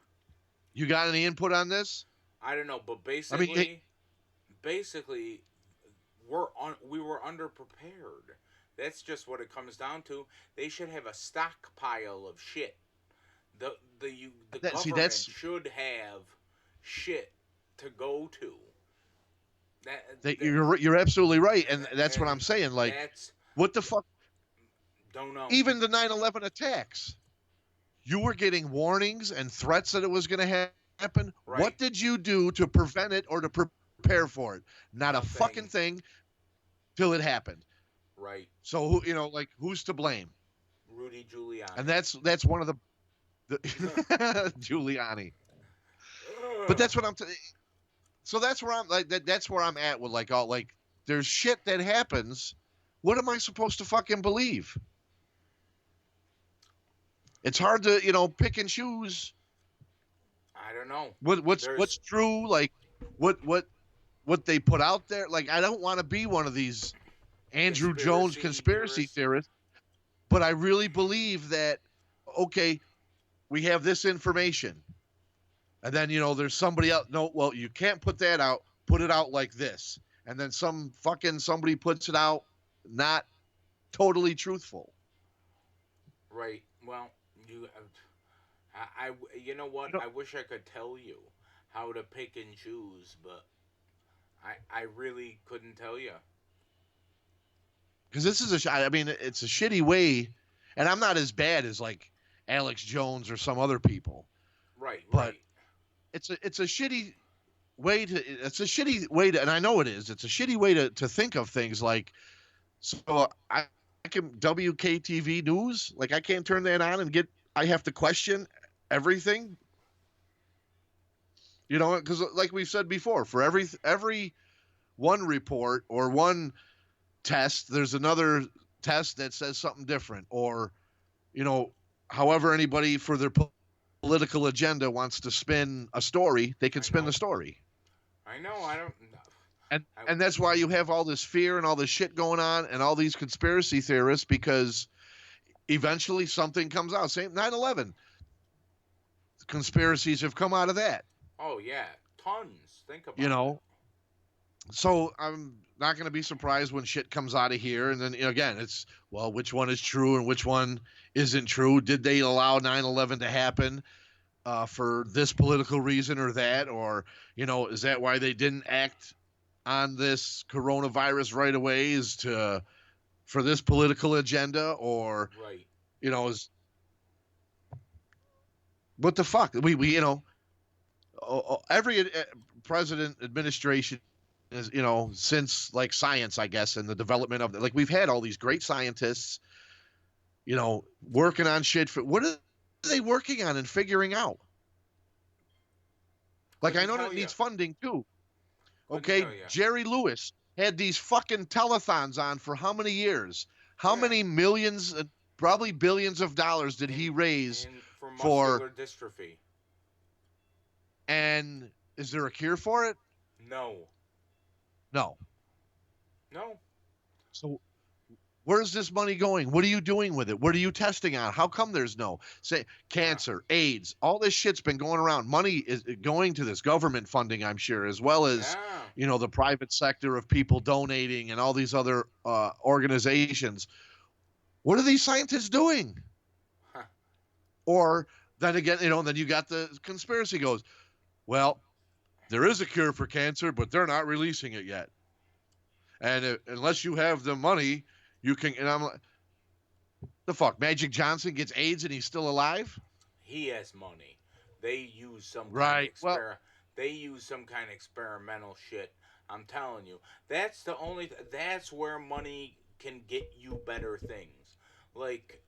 B: got any input on this?
F: I don't know, but basically, we were underprepared. That's just what it comes down to. They should have a stockpile of shit. The government should have shit to go to.
B: You're absolutely right, and that's what I'm saying. Like, what the fuck?
F: Don't know.
B: Even the 9/11 attacks, you were getting warnings and threats that it was going to happen. Right. What did you do to prevent it or to prepare for it? Not a fucking thing till it happened.
F: Right.
B: So who's to blame?
F: Rudy Giuliani.
B: And that's one of the Giuliani. But that's what I'm. So that's where I'm like. That's where I'm at with there's shit that happens. What am I supposed to fucking believe? It's hard to pick and choose.
F: I don't know.
B: What's true? Like what they put out there? Like, I don't want to be one of these Andrew Jones conspiracy theorists, but I really believe that. Okay, we have this information. And then, there's somebody else. No, well, you can't put that out. Put it out like this. And then somebody puts it out not totally truthful.
F: Right. Well, You know what?
B: You know,
F: I wish I could tell you how to pick and choose, but I really couldn't tell you.
B: because this is I mean, it's a shitty way, and I'm not as bad as like Alex Jones or some other people,
F: Right,
B: but
F: right.
B: it's a shitty way to it's a shitty way to, and I know it is. It's a shitty way to think of things like so. I can WKTV news like I can't turn that on and get. I have to question everything, because like we've said before, for every one report or one test, there's another test that says something different, or you know, however anybody for their political agenda wants to spin a story, they can
F: I
B: spin the
F: know.
B: story.
F: I know. I don't.
B: And
F: I,
B: and that's why you have all this fear and all this shit going on and all these conspiracy theorists because eventually something comes out. Same 9/11. Conspiracies have come out of that,
F: oh yeah, tons. Think
B: you
F: about it.
B: know. So I'm not going to be surprised when shit comes out of here. And then again, it's well, which one is true and which one isn't true? Did they allow 9/11 to happen for this political reason or that? Or is that why they didn't act on this coronavirus right away? Is to for this political agenda? Or
F: Right.
B: is what the fuck? We every president administration is since like science, I guess, and the development of like we've had all these great scientists working on shit. For what are they working on and figuring out? Like, I
F: Couldn't
B: know
F: tell
B: that
F: you.
B: needs funding too.
F: Couldn't
B: Okay,
F: tell you.
B: Jerry Lewis had these fucking telethons on for how many years? How
F: Yeah.
B: many millions, probably billions of dollars did he
F: In
B: raise
F: for
B: for?
F: muscular dystrophy.
B: And is there a cure for it?
F: No.
B: No.
F: No.
B: So where's this money going? What are you doing with it? What are you testing on? How come there's no say
F: Uh,
B: cancer, AIDS, all this shit's been going around. Money is going to this government funding, I'm sure, as well as
F: yeah.
B: the private sector of people donating and all these other organizations. What are these scientists doing?
F: Huh.
B: Or then again, then you got the conspiracy goes, well, there is a cure for cancer, but they're not releasing it yet. And unless you have the money, you can. And I'm like, the fuck? Magic Johnson gets AIDS and he's still alive?
F: He has money. They use some kind of
B: Right. Well,
F: They use some kind of experimental shit. I'm telling you, that's the only. That's where money can get you better things. Like,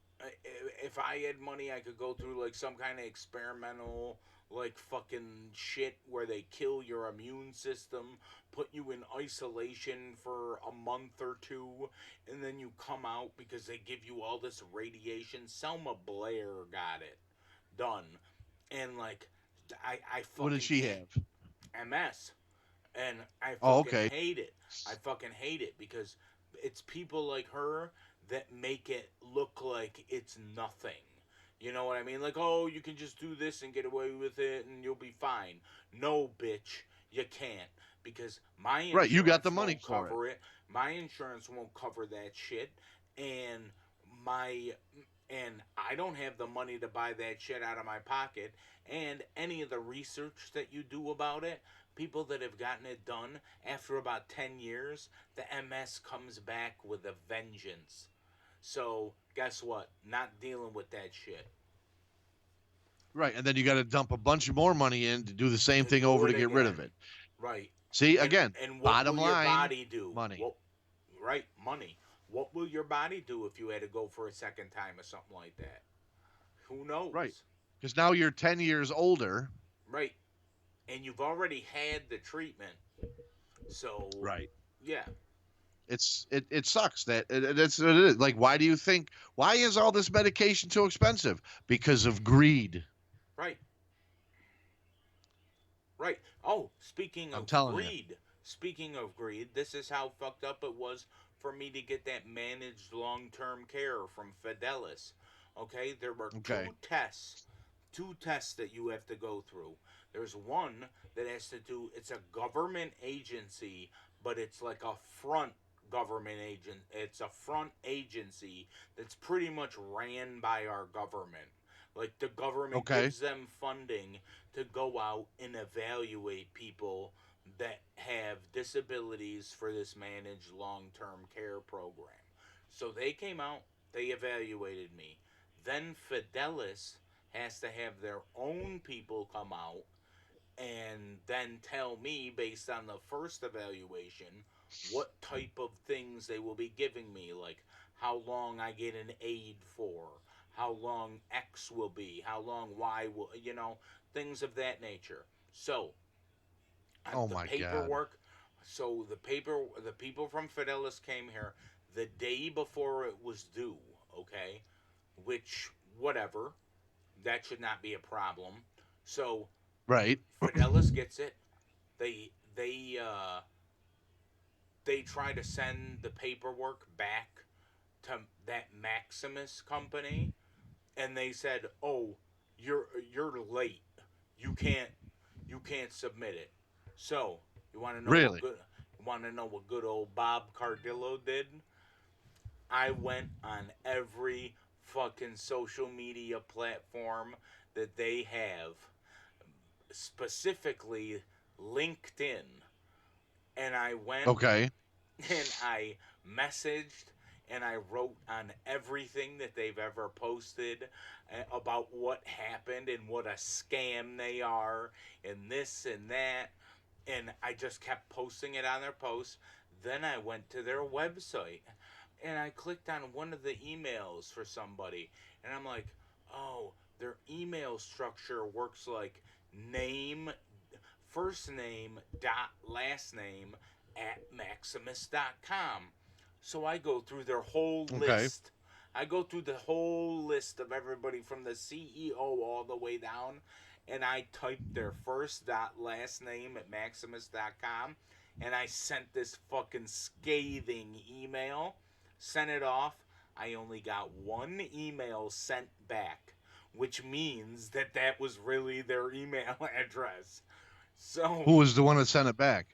F: if I had money, I could go through like some kind of experimental, like fucking shit where they kill your immune system, put you in isolation for a month or two, and then you come out because they give you all this radiation. Selma Blair got it done, and like I
B: what does
F: fucking
B: she
F: can't.
B: have?
F: MS, and I
B: Oh,
F: fucking
B: okay.
F: hate it. I fucking hate it because it's people like her that make it look like it's nothing. You know what I mean? Like, oh, you can just do this and get away with it and you'll be fine. No, bitch, you can't because my
B: Right. You got the
F: insurance
B: money
F: won't
B: for it.
F: cover it. My insurance won't cover that shit, and my and I don't have the money to buy that shit out of my pocket. And any of the research that you do about it, people that have gotten it done after about 10 years, the MS comes back with a vengeance. So, guess what? Not dealing with that shit.
B: Right. And then you got to dump a bunch of more money in to do the same
F: To
B: thing
F: do
B: over
F: it
B: to get rid of
F: again.
B: it.
F: Right.
B: See,
F: And
B: again,
F: and what
B: bottom
F: will your
B: line,
F: body do?
B: money.
F: What right, money. What will your body do if you had to go for a second time or something like that? Who knows?
B: Right. Because now you're 10 years older.
F: Right. And you've already had the treatment. So,
B: Right.
F: yeah.
B: It sucks that it is. Like, why is all this medication so expensive? Because of greed.
F: Right. Right. Oh, speaking
B: I'm
F: of
B: telling you.
F: greed, this is how fucked up it was for me to get that managed long-term care from Fidelis. Okay, there were
B: Okay.
F: two tests that you have to go through. There's one that has to do, it's a government agency, but it's like a front government it's a front agency that's pretty much ran by our government. Like, the government gives them funding to go out and evaluate people that have disabilities for this managed long-term care program. So they came out, they evaluated me. Then Fidelis has to have their own people come out and then tell me, based on the first evaluation, what type of things they will be giving me, like how long I get an aid for, how long X will be, how long Y will, things of that nature. So,
B: Oh
F: the
B: my
F: paperwork.
B: God.
F: So the people from Fidelis came here the day before it was due. Okay, which whatever, that should not be a problem. So
B: Right.
F: Fidelis gets it. They they uh, they try to send the paperwork back to that Maximus company, and they said, "Oh, you're late. You can't you can't submit it." So you want to know
B: Really?
F: what good old Bob Cardillo did? I went on every fucking social media platform that they have, specifically LinkedIn, and I went
B: Okay.
F: and I messaged and I wrote on everything that they've ever posted about what happened and what a scam they are and this and that. And I just kept posting it on their posts. Then I went to their website and I clicked on one of the emails for somebody. And I'm like, oh, their email structure works like name, first name, dot, last name, at maximus.com. So I go through their whole
B: Okay.
F: list. I go through the whole list of everybody from the CEO all the way down, and I typed their first dot last name at maximus.com, and I sent this fucking scathing email, sent it off. I only got one email sent back, which means that that was really their email address. So
B: Who was the one that sent it back?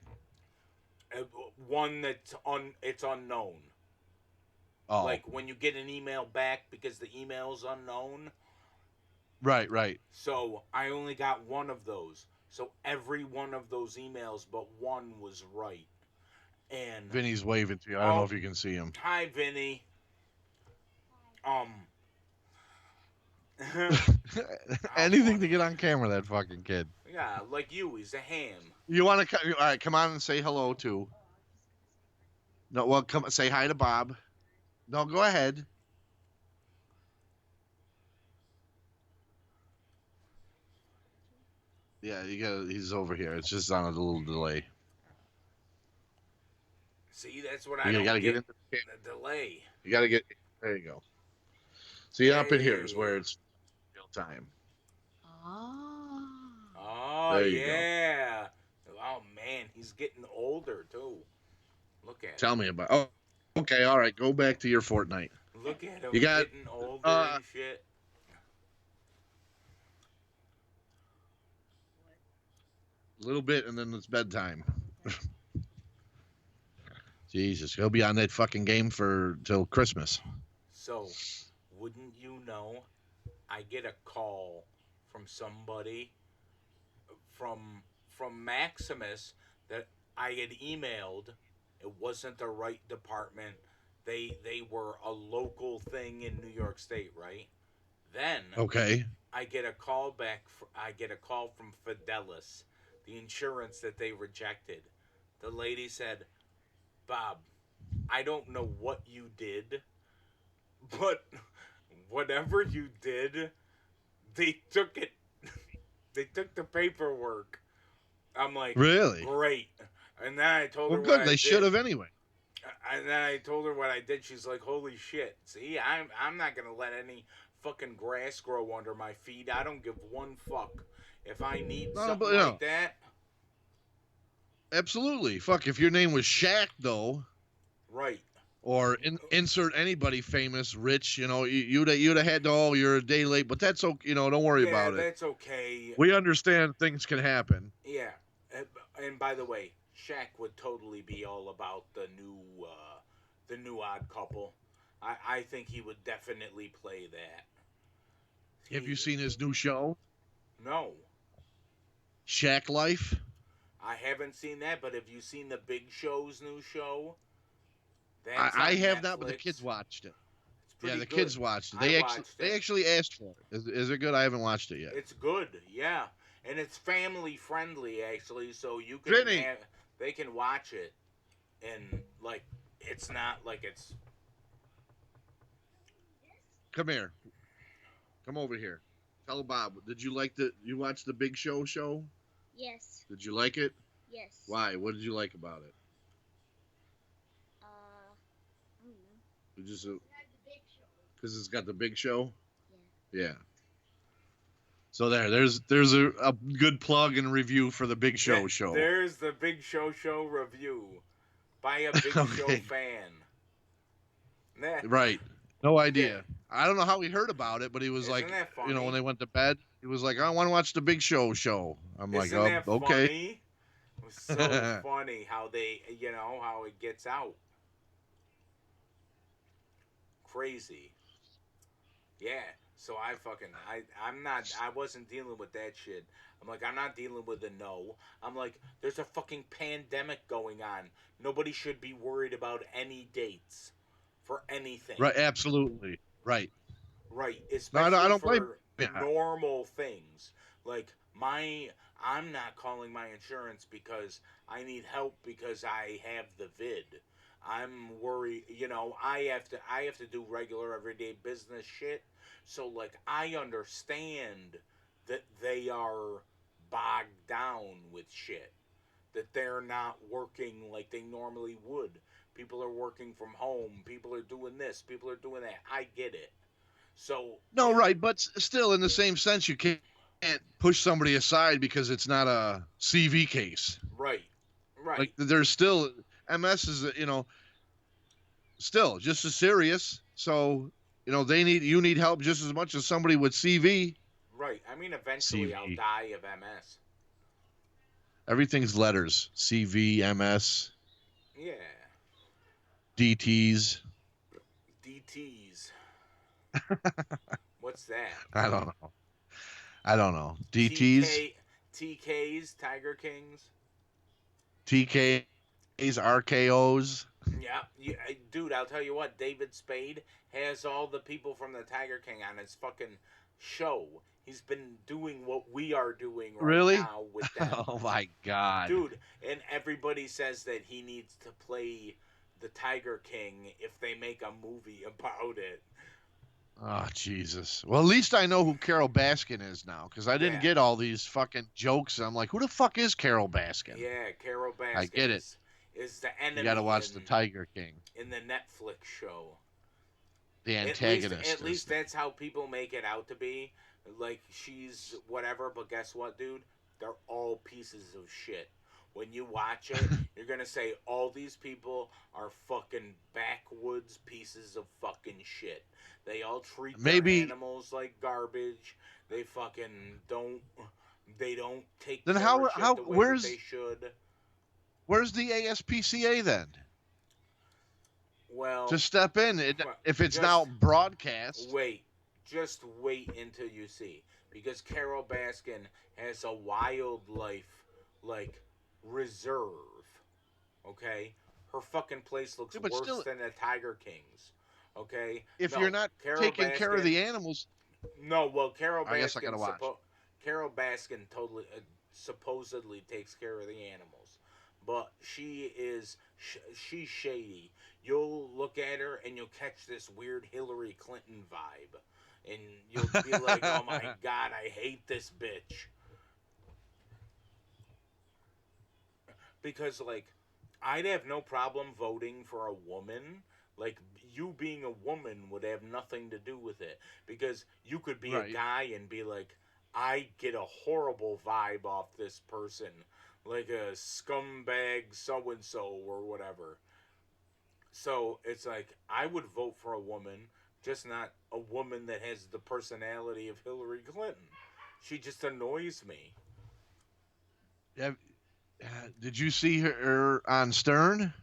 F: uh, one that's it's unknown.
B: Oh,
F: Like when you get an email back because the email's unknown.
B: right, right.
F: So I only got one of those. So every one of those emails but one was right. And
B: Vinny's waving to you. I don't know
F: oh,
B: if you can see him.
F: hi Vinny. Um oh
B: Anything to
F: funny.
B: get on camera, that fucking kid.
F: Yeah, like you, he's a ham.
B: You want to? All right, come on and say hello too. No, well, come say hi to Bob. No, go ahead. Yeah, you got. He's over here. It's just on a little delay.
F: See, that's what I
B: You got
F: don't
B: to get
F: get.
B: into the camera.
F: The delay.
B: You got to get. There you go. See, up in here is where
F: Hey.
B: it's real time.
F: Oh
B: There you go.
F: yeah. Oh man, he's getting older too. Look at
B: Tell me about. Oh, okay. All right. Go back to your Fortnite.
F: him. Look at him
B: You got
F: getting older
B: a
F: and shit.
B: little bit, and then it's bedtime. Jesus, he'll be on that fucking game for till Christmas.
F: So, wouldn't you know? I get a call from somebody from Maximus that I had emailed. It wasn't the right department. They were a local thing in New York State, right? Then
B: Okay.
F: I get a call back. I get a call from Fidelis, the insurance that they rejected. The lady said, "Bob, I don't know what you did, but whatever you did, they took it. They took the paperwork." I'm like,
B: Really?
F: "Great." And then I told
B: Well,
F: her what
B: good.
F: I
B: They
F: did.
B: should have anyway.
F: And then I told her what I did. She's like, "Holy shit! See, I'm not gonna let any fucking grass grow under my feet. I don't give one fuck. If I need
B: No,
F: something
B: but you
F: like
B: know,
F: that,
B: absolutely. Fuck, if your name was Shaq though,
F: right?
B: or insert anybody famous, rich, you'd have had to. Oh, you're a day late, but that's okay. Don't worry
F: Yeah,
B: about it.
F: that's okay.
B: We understand things can happen.
F: Yeah, and by the way, Shaq would totally be all about the new Odd Couple. I think he would definitely play that.
B: Have you seen his new show,
F: No,
B: Shack Life?
F: I haven't seen that. But have you seen the Big Show's new show? That's
B: I
F: on
B: have not, but the
F: Netflix.
B: kids watched it.
F: It's
B: Yeah,
F: pretty
B: the
F: good.
B: kids watched it.
F: I watched
B: They
F: it.
B: actually asked for it. Is it good? I haven't watched it yet.
F: It's good, yeah, and it's family friendly actually, so you can
B: Vinny,
F: they can watch it, and like it's not like it's
B: come here. Come over here. Tell Bob. Did you watch the Big Show?
D: Yes.
B: Did you like it?
D: Yes.
B: Why? What did you like about it?
D: I don't know.
B: It just because it's got the Big Show. Yeah. So there's a good plug and review for the Big Show show.
F: There's the Big Show review by a Big
B: Okay.
F: Show fan. Nah.
B: Right. No idea.
F: Yeah.
B: I don't know how he heard about it, but he was
F: Isn't
B: like,
F: that
B: you know,
F: funny?
B: when they went to bed, he was like, I want to watch the Big Show show. I'm
F: Isn't
B: like,
F: that
B: oh, okay.
F: funny? It was so funny how they, how it gets out. Crazy. Yeah. So I wasn't dealing with that shit. I'm like, I'm not dealing with the no. I'm like, there's a fucking pandemic going on. Nobody should be worried about any dates for anything.
B: Right. Absolutely. Right.
F: Right. Especially
B: No, I don't
F: for
B: blame you.
F: normal things. Like I'm not calling my insurance because I need help because I have the vid. I'm worried, I have to do regular everyday business shit. So like I understand that they are bogged down with shit. That they're not working like they normally would. People are working from home. People are doing this. People are doing that. I get it. So
B: No, right, but still, in the same sense, you can't push somebody aside because it's not a CV case.
F: Right.
B: Like there's still MS is still just as serious. So you need help just as much as somebody with CV.
F: Right. I mean, eventually
B: CV.
F: I'll die of MS.
B: Everything's letters: CV, MS,
F: Yeah.
B: DTs.
F: DTs. What's that?
B: I don't know. DTs,
F: TKs, Tiger Kings.
B: TKs, RKOs.
F: Yeah, dude, I'll tell you what, David Spade has all the people from the Tiger King on his fucking show. He's been doing what we are doing right now with them.
B: Oh my God.
F: Dude, and everybody says that he needs to play the Tiger King if they make a movie about it.
B: Oh, Jesus. Well, at least I know who Carol Baskin is now, because I didn't get all these fucking jokes. I'm like, who the fuck is Carol Baskin?
F: Yeah, Carol Baskin.
B: I get it.
F: Is the enemy.
B: You got to watch the Tiger King.
F: In the Netflix show.
B: The antagonist.
F: At least that's how people make it out to be. Like, she's whatever, but guess what, dude? They're all pieces of shit. When you watch it, you're going to say, all these people are fucking backwoods pieces of fucking shit. They all treat their animals like garbage. They fucking don't take care of shit the way that they should.
B: Where's the ASPCA then?
F: Well,
B: to step in if it's now broadcast.
F: Just wait until you see, because Carol Baskin has a wildlife reserve. Okay, her fucking place looks worse than the Tiger King's. Okay,
B: if you're not taking care of the animals.
F: No, well, Carol Baskin.
B: I guess I gotta watch.
F: Carol Baskin supposedly takes care of the animals, but she's shady. You'll look at her and you'll catch this weird Hillary Clinton vibe, and you'll be like, "Oh my God, I hate this bitch." Because I'd have no problem voting for a woman. Like, you being a woman would have nothing to do with it. Because you could be a guy and be like, I get a horrible vibe off this person. Like a scumbag so-and-so or whatever. So, it's like, I would vote for a woman, just not a woman that has the personality of Hillary Clinton. She just annoys me.
B: Did you see her on Stern?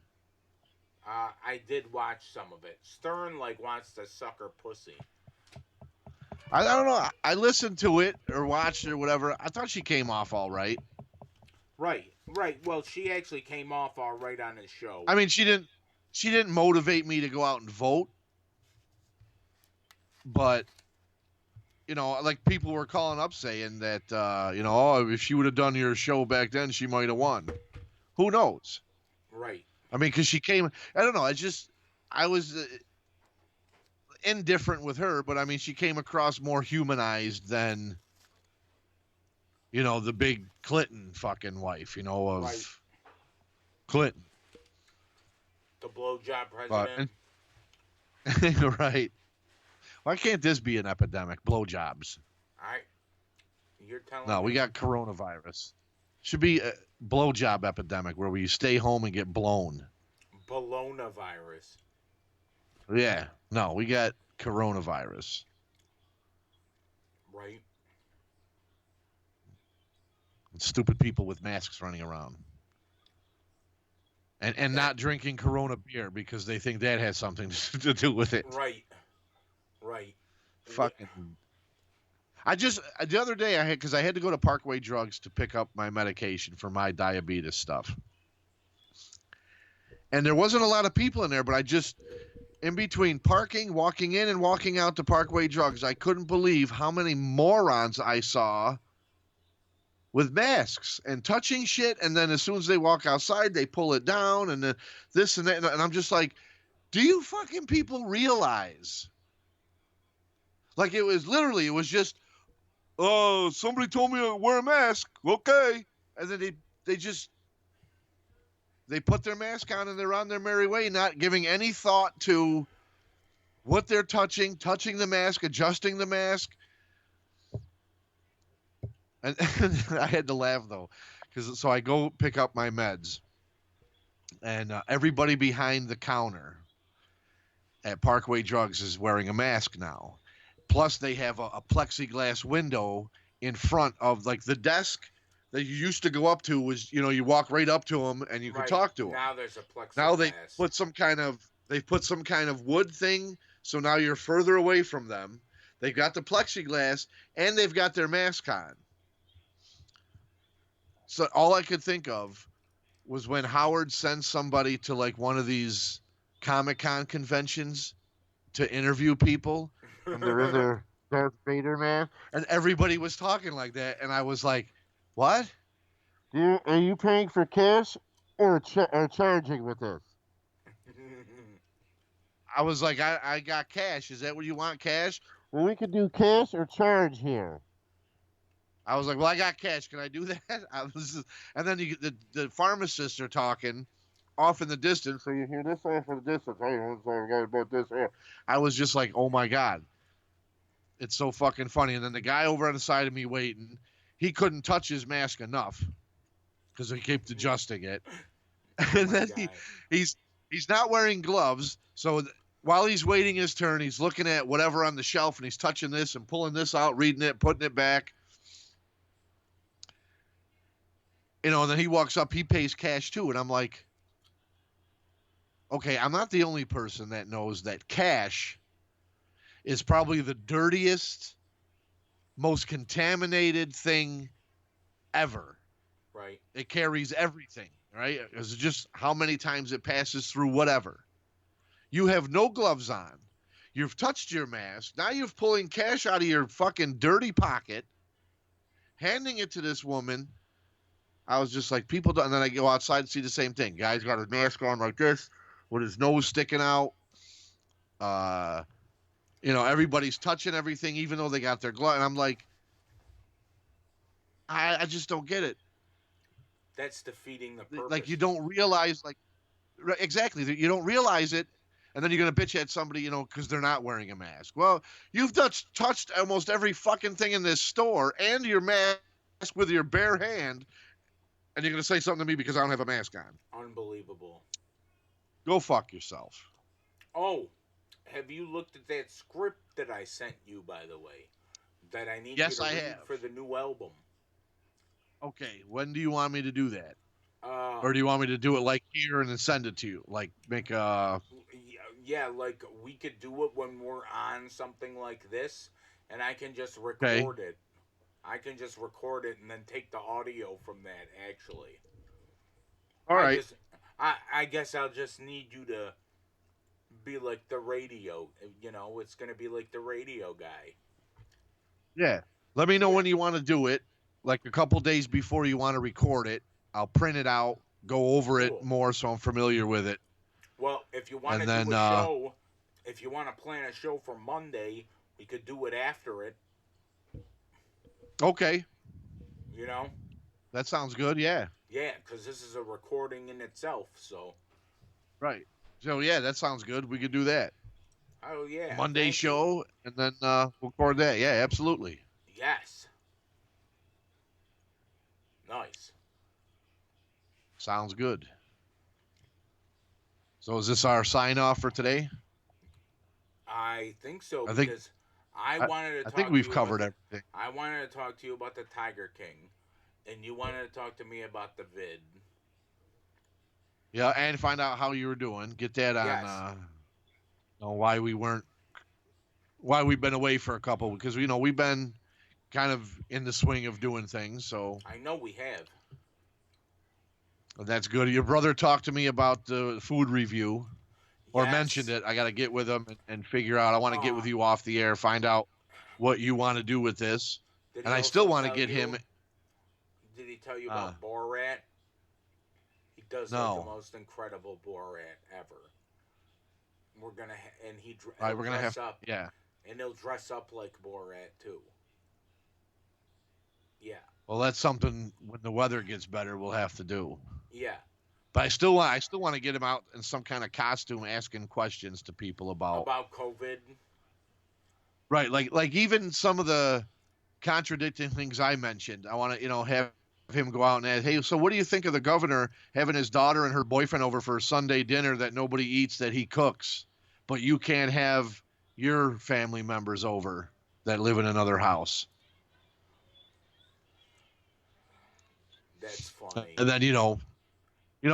F: I did watch some of it. Stern wants to suck her pussy.
B: I don't know. I listened to it or watched it or whatever. I thought she came off all right.
F: Right, right. Well, she actually came off all right on his show.
B: I mean, she didn't motivate me to go out and vote, but like people were calling up saying that oh, if she would have done your show back then, she might have won. Who knows?
F: Right.
B: I mean, because she came. I don't know. I was indifferent with her, but I mean, she came across more humanized than the big Clinton fucking wife, of
F: Right.
B: Clinton.
F: The blowjob president.
B: Right. Why can't this be an epidemic? Blowjobs.
F: You're telling
B: No,
F: me.
B: we got coronavirus. Should be a blowjob epidemic where we stay home and get blown.
F: Bologna virus.
B: Yeah. No, we got coronavirus.
F: Right.
B: Stupid people with masks running around. And not drinking Corona beer because they think that has something to do with it.
F: Right. Right.
B: Fucking. The other day because I had to go to Parkway Drugs to pick up my medication for my diabetes stuff. And there wasn't a lot of people in there, but in between parking, walking in and walking out to Parkway Drugs, I couldn't believe how many morons I saw with masks and touching shit. And then as soon as they walk outside, they pull it down and then this and that. And I'm just like, do you fucking people realize? Like it was just, oh, somebody told me to wear a mask. Okay. And then they put their mask on and they're on their merry way, not giving any thought to what they're touching the mask, adjusting the mask. And I had to laugh though, so I go pick up my meds, and everybody behind the counter at Parkway Drugs is wearing a mask now. Plus, they have a plexiglass window in front of like the desk that you used to go up to. Was you walk right up to them and you could talk to them.
F: Now there's a plexiglass.
B: Now they put some kind of wood thing, so now you're further away from them. They've got the plexiglass and they've got their mask on. So all I could think of was when Howard sends somebody to like one of these Comic-Con conventions to interview people, and they're in their Darth Vader mask, and everybody was talking like that, and I was like, "What? Are you paying for cash or charging with this?" I was like, I got cash. Is that what you want, cash? Well, we could do cash or charge here. I was like, well, I got cash. Can I do that? And then the pharmacists are talking off in the distance. So you hear this off in the distance. Hey, I'm sorry about this here. I was just like, oh my God. It's so fucking funny. And then the guy over on the side of me waiting, he couldn't touch his mask enough because he kept adjusting it. And then he's not wearing gloves. So while he's waiting his turn, he's looking at whatever on the shelf and he's touching this and pulling this out, reading it, putting it back. And then he walks up, he pays cash too. And I'm like, okay, I'm not the only person that knows that cash is probably the dirtiest, most contaminated thing ever.
F: Right.
B: It carries everything, right? It's just how many times it passes through whatever. You have no gloves on. You've touched your mask. Now you're pulling cash out of your fucking dirty pocket, handing it to this woman. I was just like, people don't. And then I go outside and see the same thing. Guy's got his mask on like this with his nose sticking out. Everybody's touching everything, even though they got their glove. And I'm like, I just don't get it.
F: That's defeating the purpose.
B: Like, you don't realize, exactly. You don't realize it. And then you're going to bitch at somebody, because they're not wearing a mask. Well, you've touched almost every fucking thing in this store and your mask with your bare hand. And you're going to say something to me because I don't have a mask on.
F: Unbelievable.
B: Go fuck yourself.
F: Oh, have you looked at that script that I sent you, by the way? That I need
B: Yes,
F: you to
B: I
F: read
B: have.
F: for the new album.
B: Okay, when do you want me to do that? Or do you want me to do it like here and then send it to you? Like make a...
F: Yeah, like we could do it when we're on something like this. and I can just record it. I can just record it and then take the audio from that, actually.
B: All right.
F: I guess I'll just need you to be like the radio. You know, it's going to be like the radio guy.
B: Yeah. Let me know when you want to do it, like a couple days before you want to record it. I'll print it out, go over it more so I'm familiar with it.
F: Well, if you want to do a show, if you want to plan a show for Monday, we could do it after it.
B: Okay.
F: You know?
B: That sounds good, yeah.
F: Yeah, because this is a recording in itself, so.
B: Right. So, yeah, that sounds good. We could do that.
F: Oh, yeah.
B: Monday show, and then we'll record that. Yeah, absolutely.
F: Yes. Nice.
B: Sounds good. So is this our sign-off for today?
F: I think so,
B: I
F: because I wanted to talk
B: I think we've covered everything.
F: I wanted to talk to you about the Tiger King, and you wanted to talk to me about the vid.
B: Yeah, and find out how you were doing. Get that on why we've been away for a couple, because we've been kind of in the swing of doing things, so
F: I know we have.
B: That's good. Your brother talked to me about the food review, or mentioned it. I got to get with him and figure out. I want to get with you off the air, find out what you want to do with this, and I still want to get him.
F: Did he tell you about Borat? He does like the most incredible Borat ever. We're gonna we're gonna have up, and he'll dress up like Borat too. Yeah.
B: Well, that's something when the weather gets better we'll have to do.
F: Yeah.
B: But I still want to get him out in some kind of costume, asking questions to people about
F: COVID.
B: Right, like even some of the contradicting things I mentioned. I want to have him go out and ask, hey, so what do you think of the governor having his daughter and her boyfriend over for a Sunday dinner that nobody eats, that he cooks, but you can't have your family members over that live in another house?
F: That's funny.
B: And then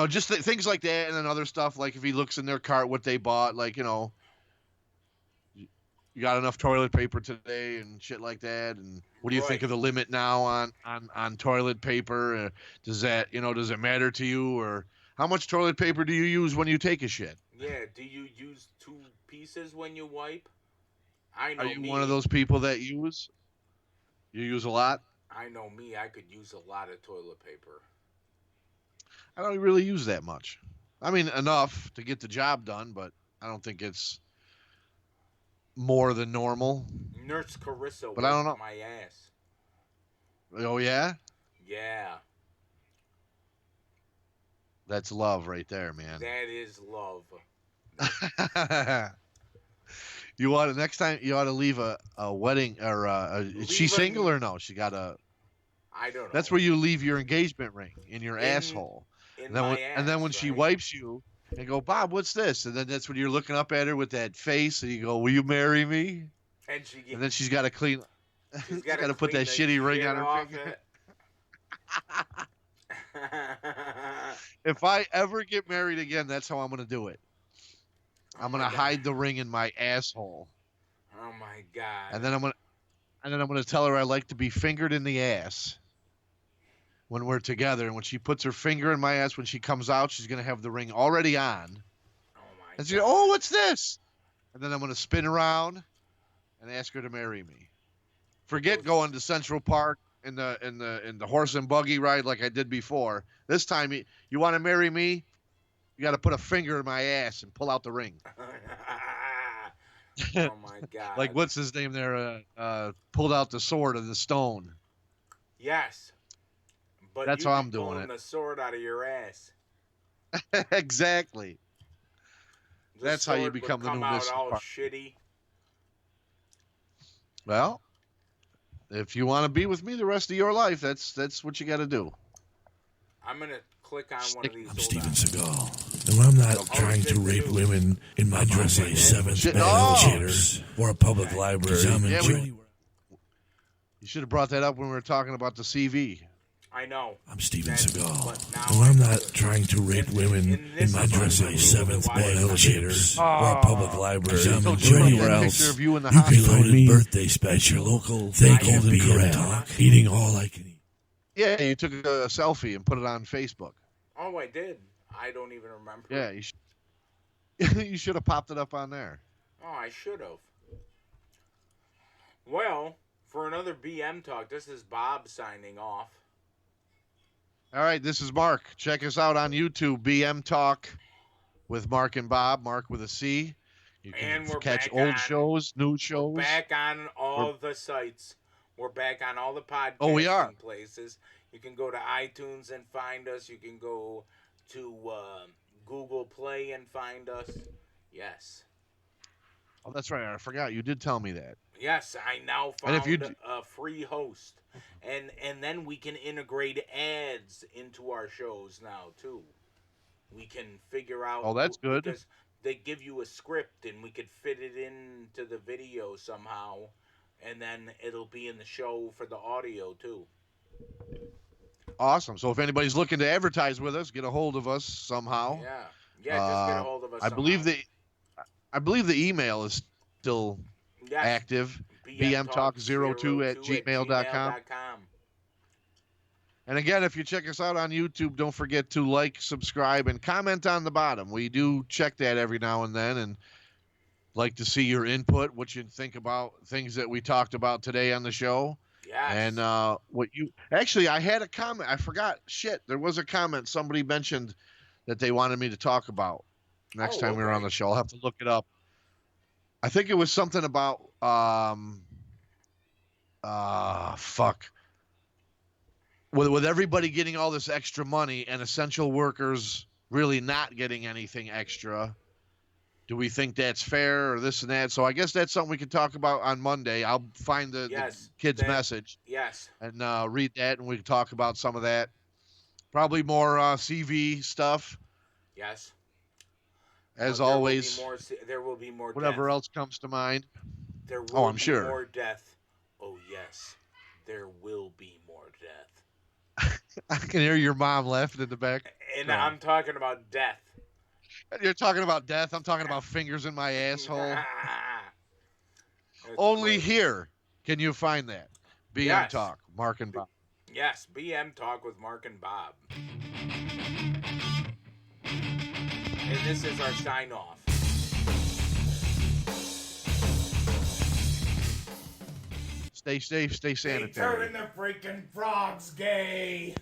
B: just things like that, and then other stuff like if he looks in their cart what they bought, like you got enough toilet paper today and shit like that, and what do you think of the limit now on toilet paper? Does that does it matter to you, or how much toilet paper do you use when you take a shit?
F: Yeah, do you use 2 pieces when you wipe? I know.
B: Are you one of those people that you use a lot?
F: I know me. I could use a lot of toilet paper.
B: I don't really use that much. I mean, enough to get the job done, but I don't think it's more than normal.
F: Nurse Carissa
B: but I don't know.
F: My ass.
B: Oh, yeah?
F: Yeah.
B: That's love right there, man.
F: That is love.
B: Next time you ought to leave a wedding, or is she single or no? She got
F: I don't know.
B: That's where you leave your engagement ring in your asshole. And then when she wipes you and go, Bob, what's this? And then that's when you're looking up at her with that face and you go, will you marry me? And then she's got to clean. She's got to put that shitty ring on her finger. If I ever get married again, that's how I'm going to do it. I'm going to hide the ring in my asshole.
F: Oh my God.
B: And then I'm going to tell her I like to be fingered in the ass when we're together. And when she puts her finger in my ass, when she comes out, she's going to have the ring already on.
F: Oh my
B: and she's oh, what's this? And then I'm going to spin around and ask her to marry me. Forget going to Central Park in the horse and buggy ride like I did before. This time, you want to marry me? You got to put a finger in my ass and pull out the ring.
F: Oh my God!
B: Like what's his name there? Pulled out the sword and the stone.
F: Yes, but
B: that's how I'm doing it.
F: The sword out of your ass.
B: Exactly. That's how you become the new Mr.
F: All shitty.
B: Well, if you want to be with me the rest of your life, that's what you got to do.
F: I'm gonna click on one of these.
A: I'm Steven Seagal, and I'm not trying to rape women in my dressing 7th theaters or a public library.
B: You should have brought that up when we were talking about the CV.
F: I know.
A: I'm Steven
F: But
A: Seagal.
F: now
A: And I'm not trying to rape women in
F: this
A: my
F: is
A: dressing
F: unbelievable.
A: 7th
F: Why
A: band
F: would
A: elevators
F: you-
A: or a public library.
B: So
A: I'm
B: do
A: enjoying
B: you
A: anywhere
B: get a
A: else.
B: picture of you in the
A: You can
B: hospital?
A: find me birthday
B: at
A: special,
B: your local
A: Thank
B: Golden
A: you, BM
B: Corral.
A: Talk. Eating all I can eat.
B: Yeah, you took a selfie and put it on Facebook.
F: Oh, I did. I don't even remember.
B: Yeah, you should have popped it up on there.
F: Oh, I should have. Well, for another BM Talk, this is Bob signing off.
B: All right, this is Mark. Check us out on YouTube, BM Talk with Mark and Bob, Mark with a C. You can
F: And we're
B: catch
F: back
B: old
F: on-
B: shows, new shows.
F: We're back on all the sites. We're back on all the podcasting
B: Oh, we are.
F: places. You can go to iTunes and find us. You can go to Google Play and find us. Yes.
B: Oh, that's right. I forgot. You did tell me that.
F: Yes, I now
B: And if you
F: found a free host. And then we can integrate ads into our shows now, too. We can figure out...
B: Oh, that's good.
F: Because they give you a script, and we could fit it into the video somehow, and then it'll be in the show for the audio, too.
B: Awesome. So if anybody's looking to advertise with us, get a hold of us somehow.
F: Yeah. Yeah, just get a hold of us
B: I believe the email is still active. bmtalk02@gmail.com. And again, if you check us out on YouTube, don't forget to like, subscribe, and comment on the bottom. We do check that every now and then and like to see your input, what you think about things that we talked about today on the show.
F: Yes.
B: And what you actually, I had a comment. I forgot. Shit, there was a comment somebody mentioned that they wanted me to talk about next time we were on the show. I'll have to look it up. I think it was something about fuck. With everybody getting all this extra money and essential workers really not getting anything extra, do we think that's fair or this and that? So I guess that's something we can talk about on Monday. I'll find the kid's message.
F: Yes.
B: And read that, and we can talk about some of that. Probably more CV stuff.
F: Yes.
B: As always.
F: There will be more
B: whatever
F: death.
B: else comes to mind.
F: There will
B: I'm
F: be
B: sure.
F: more death. Oh, yes. There will be more death.
B: I can hear your mom laughing in the back.
F: And I'm talking about death.
B: You're talking about death. I'm talking about fingers in my asshole.
F: That's
B: Only
F: great.
B: here can you find that. BM
F: Yes.
B: Talk, Mark and Bob.
F: Yes, BM Talk with Mark and Bob. And this is our sign off.
B: Stay safe, stay sanitary.
F: the freaking frogs gay.